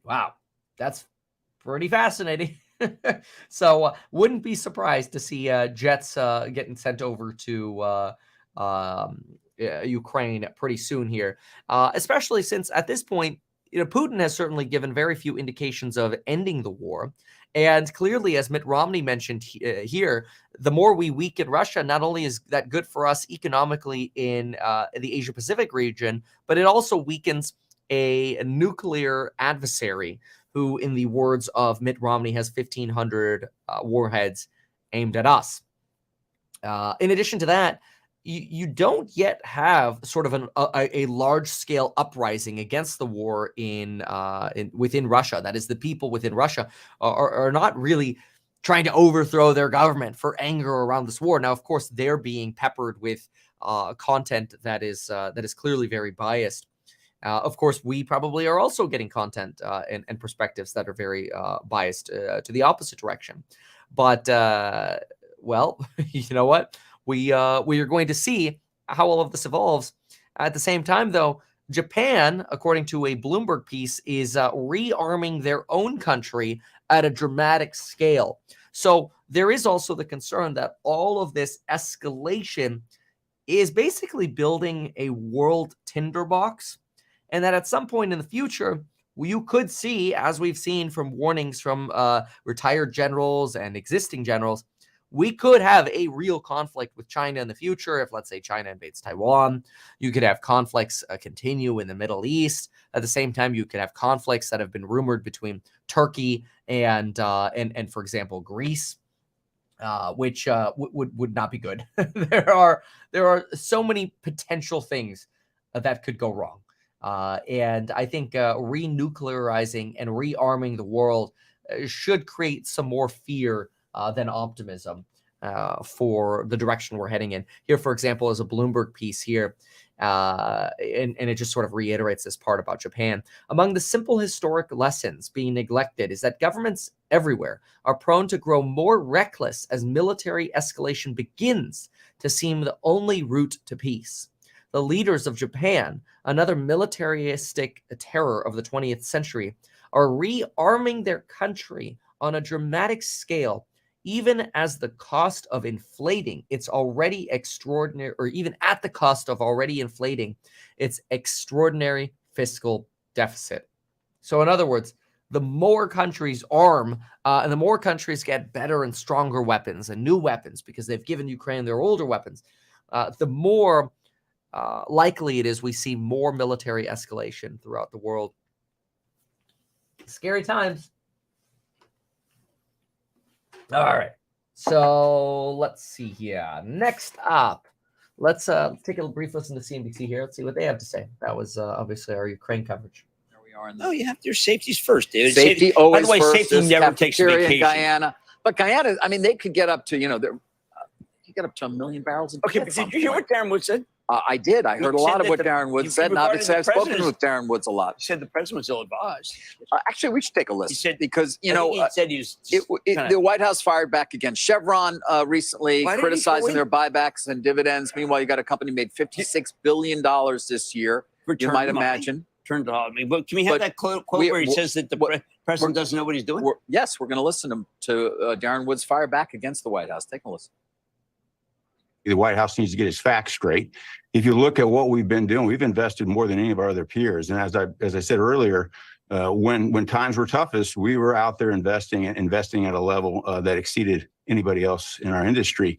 Wow, that's pretty fascinating. So wouldn't be surprised to see jets getting sent over to Ukraine pretty soon here, especially since at this point, Putin has certainly given very few indications of ending the war. And clearly, as Mitt Romney mentioned here, the more we weaken Russia, not only is that good for us economically in the Asia-Pacific region, but it also weakens a nuclear adversary who, in the words of Mitt Romney, has 1,500 warheads aimed at us. In addition to that, you don't yet have sort of a large-scale uprising against the war within Russia. That is, the people within Russia are not really trying to overthrow their government for anger around this war. Now, of course, they're being peppered with content that is clearly very biased. Of course, we probably are also getting content and perspectives that are very biased to the opposite direction. But, well, you know what? We are going to see how all of this evolves. At the same time, though, Japan, according to a Bloomberg piece, is rearming their own country at a dramatic scale. So there is also the concern that all of this escalation is basically building a world tinderbox, and that at some point in the future, you could see, as we've seen from warnings from retired generals and existing generals, we could have a real conflict with China in the future. If, let's say, China invades Taiwan, you could have conflicts continue in the Middle East. At the same time, you could have conflicts that have been rumored between Turkey and for example, Greece, which would not be good. There are so many potential things that could go wrong. And I think renuclearizing and rearming the world should create some more fear than optimism for the direction we're heading in. Here, for example, is a Bloomberg piece here, and it just sort of reiterates this part about Japan. Among the simple historic lessons being neglected is that governments everywhere are prone to grow more reckless as military escalation begins to seem the only route to peace. The leaders of Japan, another militaristic terror of the 20th century, are rearming their country on a dramatic scale, even as the cost of inflating its already extraordinary, or even at the cost of already inflating its extraordinary fiscal deficit. So in other words, the more countries arm and the more countries get better and stronger weapons and new weapons because they've given Ukraine their older weapons, the more likely it is we see more military escalation throughout the world. Scary times. All right. So let's see here. Next up, let's take a brief listen to CNBC here. Let's see what they have to say. That was obviously our Ukraine coverage. There we are in the No, you have your safety's first, dude. safety By always the way, first. safety There's never takes a cafeteria in vacation. Guyana, but Guyana, I mean, they could get up to, you get up to 1 million barrels a day. Okay, at but some did you hear point. what Darren Wood said? I did. I heard a He lot said of that what Darren Woods you said, and regarded obviously the I've spoken president's- with Darren Woods a lot. He said the president was ill-advised. Actually, we should take a listen. He said because I think he said he was the White House fired back against Chevron recently, Why did he criticizing go their buybacks and dividends. Meanwhile, you got a company made $56 billion this year. You might imagine. Turned off me. But can we have But that quote we- where he says that the president doesn't know what he's doing? Yes, we're going to listen to Darren Woods fire back against the White House. Take a listen. The White House needs to get its facts straight. If you look at what we've been doing, we've invested more than any of our other peers. And as I said earlier, when times were toughest, we were out there investing at a level that exceeded anybody else in our industry.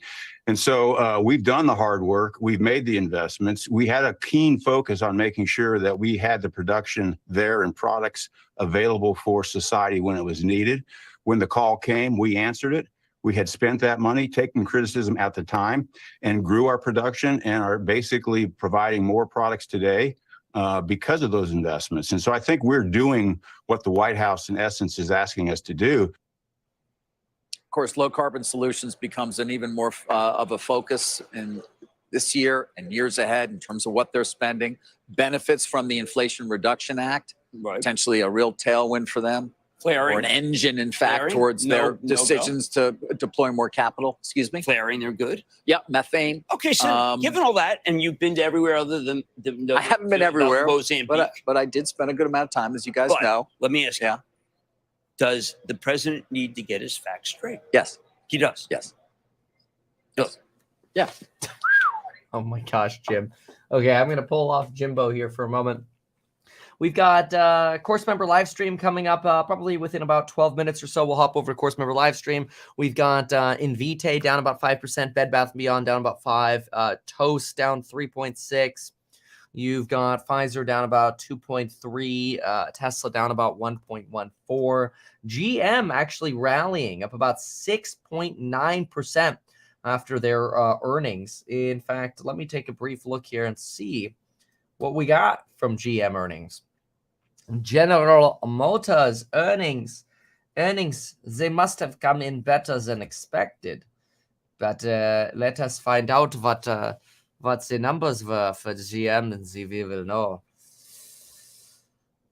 And so we've done the hard work. We've made the investments. We had a keen focus on making sure that we had the production there and products available for society when it was needed. When the call came, we answered it. We had spent that money, taking criticism at the time, and grew our production and are basically providing more products today because of those investments. And so I think we're doing what the White House, in essence, is asking us to do. Of course, low carbon solutions becomes an even more of a focus in this year and years ahead in terms of what they're spending. Benefits from the Inflation Reduction Act, potentially a real tailwind for them. Flaring. Or an engine, in fact, Flaring? towards their No decisions to deploy more capital. Excuse me? Flaring, they're good. Yeah, methane. Okay, so given all that, and you've been to everywhere other than I haven't been everywhere, Mozambique. but I did spend a good amount of time, as you guys know. Let me ask you, does the president need to get his facts straight? Yes. He does? Yes. Yes. Yeah. Oh my gosh, Jim. Okay, I'm going to pull off Jimbo here for a moment. We've got course member live stream coming up probably within about 12 minutes or so. We'll hop over to course member live stream. We've got Invitae down about 5%, Bed Bath & Beyond down about 5%, Toast down 3.6%. You've got Pfizer down about 2.3%, Tesla down about 1.14%. GM actually rallying up about 6.9% after their earnings. In fact, let me take a brief look here and see what we got from GM earnings. General Motors earnings, they must have come in better than expected. But let us find out what the numbers were for GM, and we will know.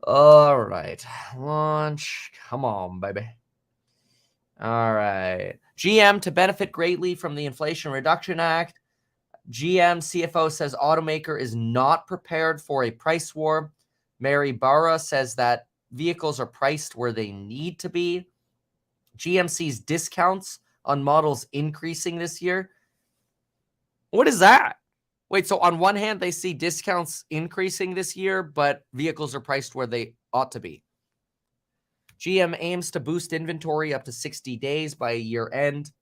All right, launch. Come on, baby. All right. GM to benefit greatly from the Inflation Reduction Act. GM CFO says automaker is not prepared for a price war. Mary Barra says that vehicles are priced where they need to be. GM sees discounts on models increasing this year. What is that? Wait, so on one hand, they see discounts increasing this year, but vehicles are priced where they ought to be. GM aims to boost inventory up to 60 days by year end.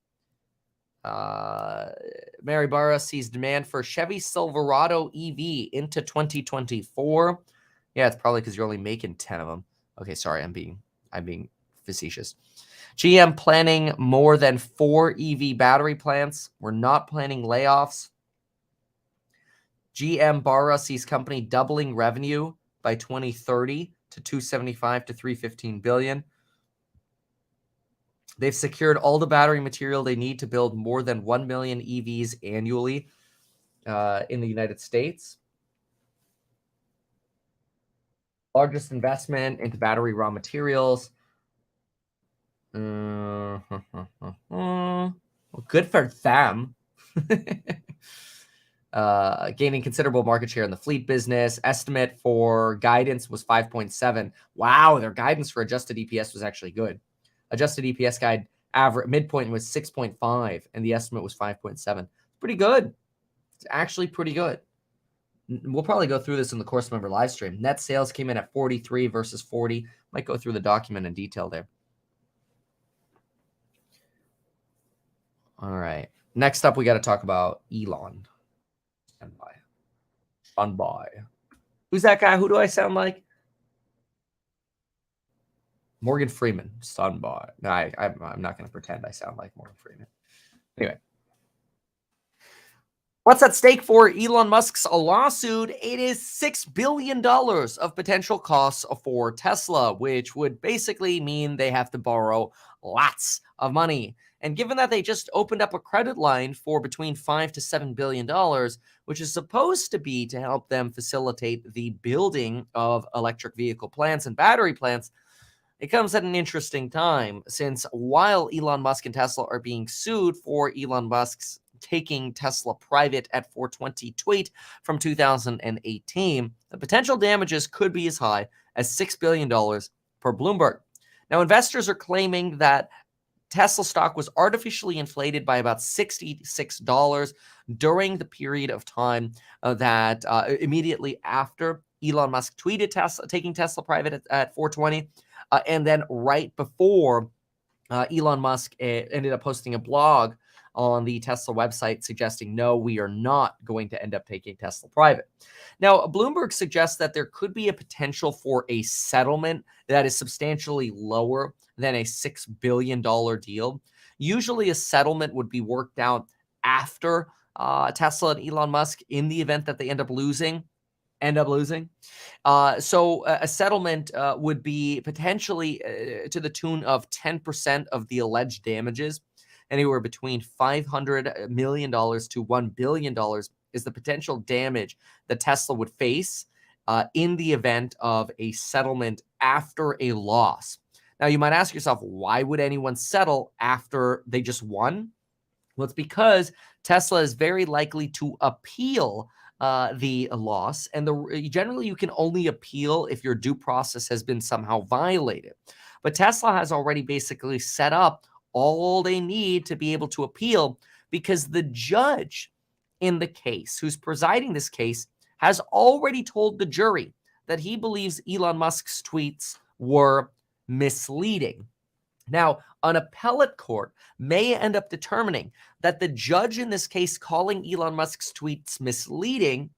Mary Barra sees demand for Chevy Silverado EV into 2024. Yeah, it's probably because you're only making 10 of them. Okay, sorry, I'm being facetious. GM planning more than 4 EV battery plants. We're not planning layoffs. GM Barra sees company doubling revenue by 2030 to 275 to 315 billion. They've secured all the battery material they need to build more than 1 million EVs annually in the United States. Largest investment into battery raw materials. Well, good for them. Gaining considerable market share in the fleet business. Estimate for guidance was 5.7. Wow, their guidance for adjusted EPS was actually good. Adjusted EPS guide average midpoint was 6.5, and the estimate was 5.7. Pretty good. It's actually pretty good. We'll probably go through this in the course member live stream. Net sales came in at 43 versus 40. Might go through the document in detail there. All right. Next up, we got to talk about Elon. Stand by. Who's that guy? Who do I sound like? Morgan Freeman. Stand by. No, I'm not going to pretend I sound like Morgan Freeman. Anyway. What's at stake for Elon Musk's lawsuit? It is $6 billion of potential costs for Tesla, which would basically mean they have to borrow lots of money. And given that they just opened up a credit line for between $5 to $7 billion, which is supposed to be to help them facilitate the building of electric vehicle plants and battery plants, it comes at an interesting time, since while Elon Musk and Tesla are being sued for Elon Musk's taking Tesla private at 420 tweet from 2018, the potential damages could be as high as $6 billion per Bloomberg. Now, investors are claiming that Tesla stock was artificially inflated by about $66 during the period of time that immediately after Elon Musk tweeted taking Tesla private at 420, and then right before Elon Musk ended up posting a blog on the Tesla website suggesting, no, we are not going to end up taking Tesla private. Now, Bloomberg suggests that there could be a potential for a settlement that is substantially lower than a $6 billion deal. Usually a settlement would be worked out after Tesla and Elon Musk in the event that they end up losing. So a settlement would be potentially to the tune of 10% of the alleged damages. Anywhere between $500 million to $1 billion is the potential damage that Tesla would face in the event of a settlement after a loss. Now, you might ask yourself, why would anyone settle after they just won? Well, it's because Tesla is very likely to appeal the loss, and generally you can only appeal if your due process has been somehow violated. But Tesla has already basically set up all they need to be able to appeal, because the judge in the case who's presiding this case has already told the jury that he believes Elon Musk's tweets were misleading. Now, an appellate court may end up determining that the judge in this case calling Elon Musk's tweets misleading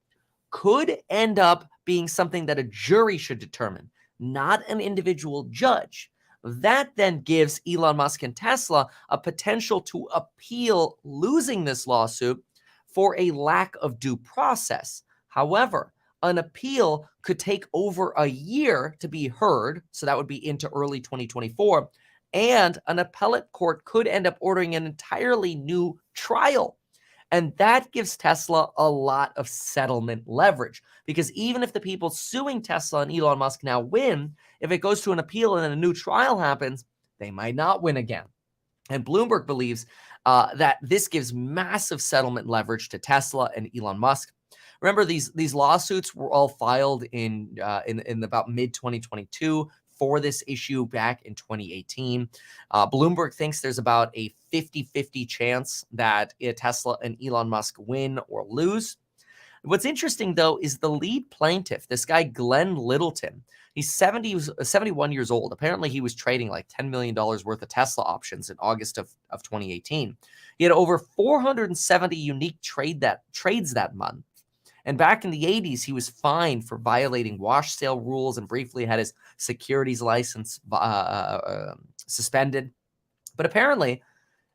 could end up being something that a jury should determine, not an individual judge. That then gives Elon Musk and Tesla a potential to appeal losing this lawsuit for a lack of due process. However, an appeal could take over a year to be heard, so that would be into early 2024, and an appellate court could end up ordering an entirely new trial. And that gives Tesla a lot of settlement leverage, because even if the people suing Tesla and Elon Musk now win, if it goes to an appeal and then a new trial happens, they might not win again. And Bloomberg believes that this gives massive settlement leverage to Tesla and Elon Musk. Remember, these lawsuits were all filed in about mid-2022 for this issue back in 2018. Bloomberg thinks there's about a 50-50 chance that Tesla and Elon Musk win or lose. What's interesting, though, is the lead plaintiff, this guy, Glenn Littleton. He's 71 years old. Apparently, he was trading like $10 million worth of Tesla options in August of 2018. He had over 470 unique trades that month. And back in the 80s, he was fined for violating wash sale rules and briefly had his securities license suspended. But apparently,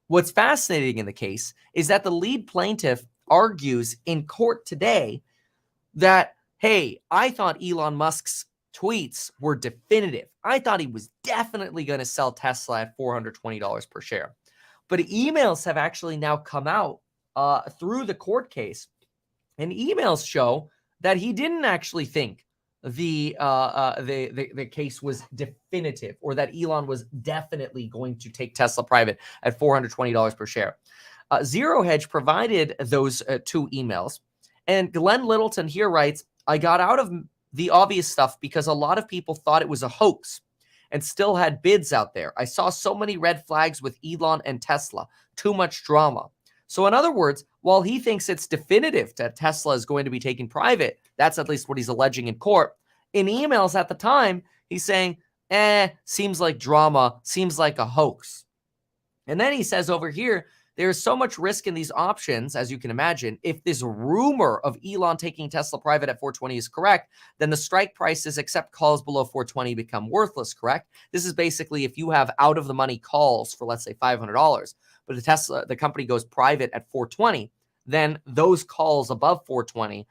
what's fascinating in the case is that the lead plaintiff argues in court today that, hey, I thought Elon Musk's tweets were definitive. I thought he was definitely going to sell Tesla at $420 per share. But emails have actually now come out through the court case, and emails show that he didn't actually think the case was definitive, or that Elon was definitely going to take Tesla private at $420 per share. Zero Hedge provided those two emails, and Glenn Littleton here writes, I got out of the obvious stuff because a lot of people thought it was a hoax and still had bids out there. I saw so many red flags with Elon and Tesla, too much drama. So in other words, while he thinks it's definitive that Tesla is going to be taken private, that's at least what he's alleging in court. In emails at the time, he's saying, seems like drama, seems like a hoax. And then he says over here, there's so much risk in these options, as you can imagine. If this rumor of Elon taking Tesla private at 420 is correct, then the strike prices, except calls below 420, become worthless, correct? This is basically if you have out of the money calls for, let's say, $500, but the company goes private at 420, then those calls above 420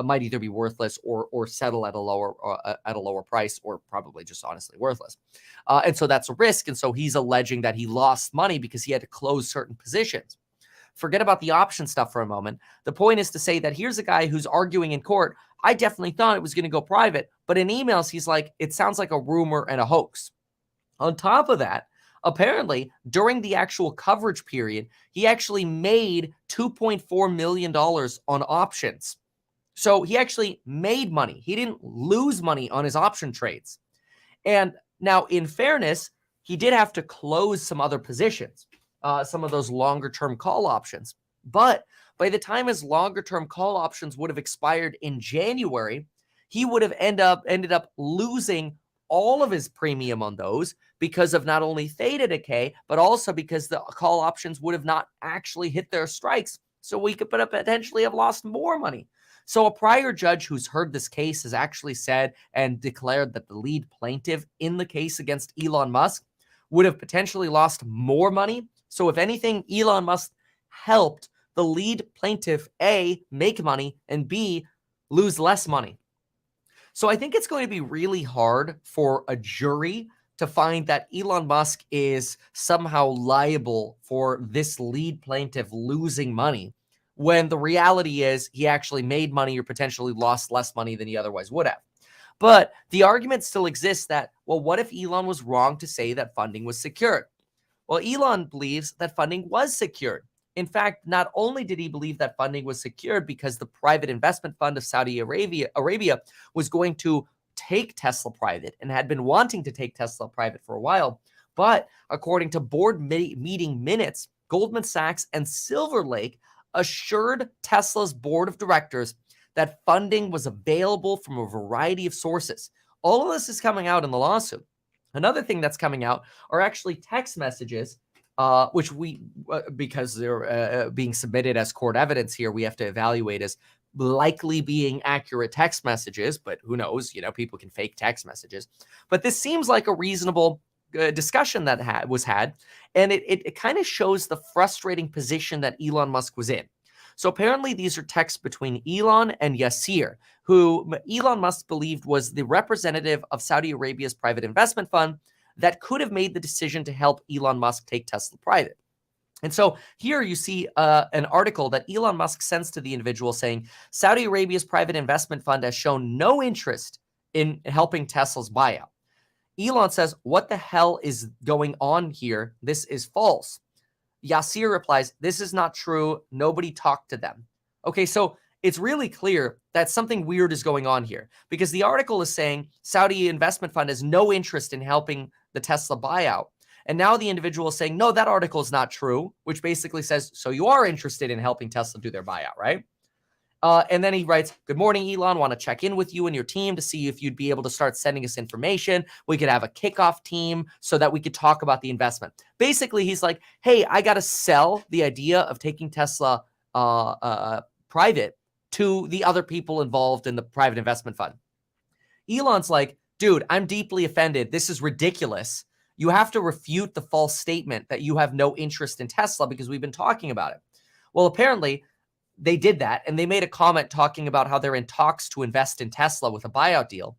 might either be worthless or settle at a lower price, or probably just honestly worthless. And so that's a risk. And so he's alleging that he lost money because he had to close certain positions. Forget about the option stuff for a moment. The point is to say that here's a guy who's arguing in court. I definitely thought it was going to go private, but in emails, he's like, it sounds like a rumor and a hoax. On top of that, apparently, during the actual coverage period, he actually made $2.4 million on options. So he actually made money. He didn't lose money on his option trades. And now, in fairness, he did have to close some other positions, some of those longer-term call options. But by the time his longer-term call options would have expired in January, he would have ended up losing all of his premium on those because of not only theta decay, but also because the call options would have not actually hit their strikes. So we could potentially have lost more money. So a prior judge who's heard this case has actually said and declared that the lead plaintiff in the case against Elon Musk would have potentially lost more money. So if anything, Elon Musk helped the lead plaintiff, A, make money, and B, lose less money. So I think it's going to be really hard for a jury to find that Elon Musk is somehow liable for this lead plaintiff losing money, when the reality is he actually made money or potentially lost less money than he otherwise would have. But the argument still exists that, well, what if Elon was wrong to say that funding was secured? Well, Elon believes that funding was secured. In fact, not only did he believe that funding was secured because the private investment fund of Saudi Arabia was going to take Tesla private and had been wanting to take Tesla private for a while, but according to board meeting minutes, Goldman Sachs and Silver Lake assured Tesla's board of directors that funding was available from a variety of sources. All of this is coming out in the lawsuit. Another thing that's coming out are actually text messages, which because they're being submitted as court evidence here, we have to evaluate as likely being accurate text messages, but who knows, people can fake text messages. But this seems like a reasonable discussion that was had, and it kind of shows the frustrating position that Elon Musk was in. So apparently these are texts between Elon and Yasir, who Elon Musk believed was the representative of Saudi Arabia's private investment fund that could have made the decision to help Elon Musk take Tesla private. And so here you see an article that Elon Musk sends to the individual saying, Saudi Arabia's private investment fund has shown no interest in helping Tesla's buyout. Elon says, what the hell is going on here? This is false. Yasir replies, this is not true. Nobody talked to them. Okay, so it's really clear that something weird is going on here, because the article is saying Saudi investment fund has no interest in helping the Tesla buyout. And now the individual is saying, no, that article is not true, which basically says, so you are interested in helping Tesla do their buyout, right? And then he writes, good morning, Elon. Want to check in with you and your team to see if you'd be able to start sending us information. We could have a kickoff team so that we could talk about the investment. Basically, he's like, hey, I got to sell the idea of taking Tesla private to the other people involved in the private investment fund. Elon's like, dude, I'm deeply offended. This is ridiculous. You have to refute the false statement that you have no interest in Tesla because we've been talking about it. Well, apparently they did that, and they made a comment talking about how they're in talks to invest in Tesla with a buyout deal.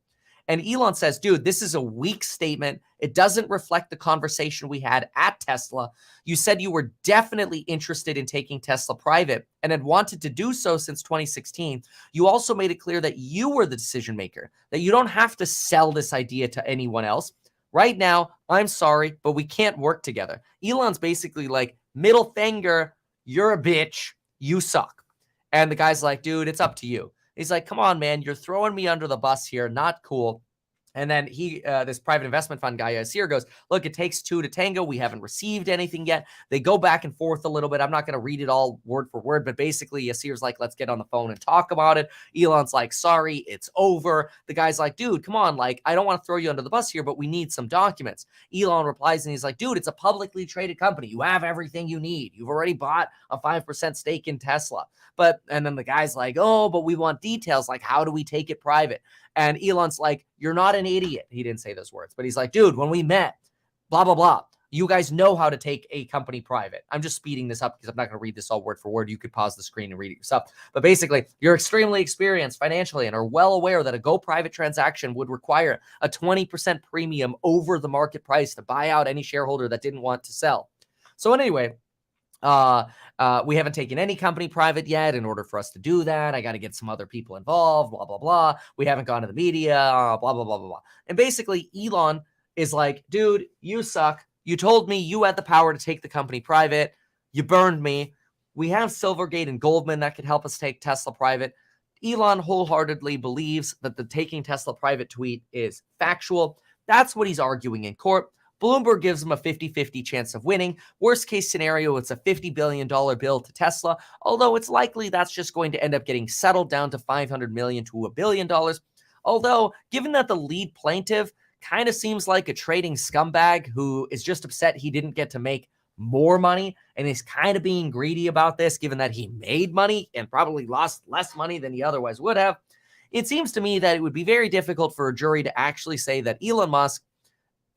And Elon says, dude, this is a weak statement. It doesn't reflect the conversation we had at Tesla. You said you were definitely interested in taking Tesla private and had wanted to do so since 2016. You also made it clear that you were the decision maker, that you don't have to sell this idea to anyone else. Right now, I'm sorry, but we can't work together. Elon's basically like, middle finger, you're a bitch, you suck. And the guy's like, dude, it's up to you. He's like, come on, man, you're throwing me under the bus here. Not cool. And then this private investment fund guy, Yasir, goes, look, it takes two to tango. We haven't received anything yet. They go back and forth a little bit. I'm not going to read it all word for word, but basically Yasir's like, let's get on the phone and talk about it. Elon's like, sorry, it's over. The guy's like, dude, come on. Like, I don't want to throw you under the bus here, but we need some documents. Elon replies and he's like, dude, it's a publicly traded company. You have everything you need. You've already bought a 5% stake in Tesla. And then the guy's like, oh, but we want details. Like, how do we take it private? And Elon's like, you're not an idiot. He didn't say those words, but he's like, dude, when we met, blah, blah, blah. You guys know how to take a company private. I'm just speeding this up because I'm not going to read this all word for word. You could pause the screen and read it yourself. But basically, you're extremely experienced financially and are well aware that a go private transaction would require a 20% premium over the market price to buy out any shareholder that didn't want to sell. So anyway, we haven't taken any company private yet. In order for us to do that, I got to get some other people involved, blah, blah, blah. We haven't gone to the media, blah, blah, blah, blah, blah. And basically, Elon is like, dude, you suck. You told me you had the power to take the company private. You burned me. We have Silvergate and Goldman that could help us take Tesla private. Elon wholeheartedly believes that the taking Tesla private tweet is factual. That's what he's arguing in court. Bloomberg gives him a 50-50 chance of winning. Worst case scenario, it's a $50 billion bill to Tesla, although it's likely that's just going to end up getting settled down to $500 million to $1 billion. Although, given that the lead plaintiff kind of seems like a trading scumbag who is just upset he didn't get to make more money and is kind of being greedy about this, given that he made money and probably lost less money than he otherwise would have, it seems to me that it would be very difficult for a jury to actually say that Elon Musk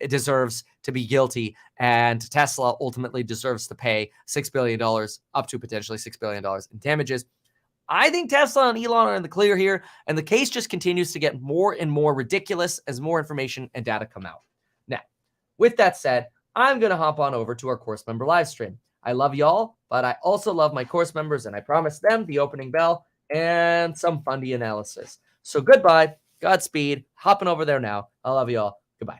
deserves to be guilty and Tesla ultimately deserves to pay $6 billion, up to potentially $6 billion in damages. I think Tesla and Elon are in the clear here, and the case just continues to get more and more ridiculous as more information and data come out. Now, with that said, I'm going to hop on over to our course member live stream. I love y'all, but I also love my course members, and I promise them the opening bell and some fundy analysis. So goodbye, Godspeed, hopping over there now. I love y'all. Goodbye.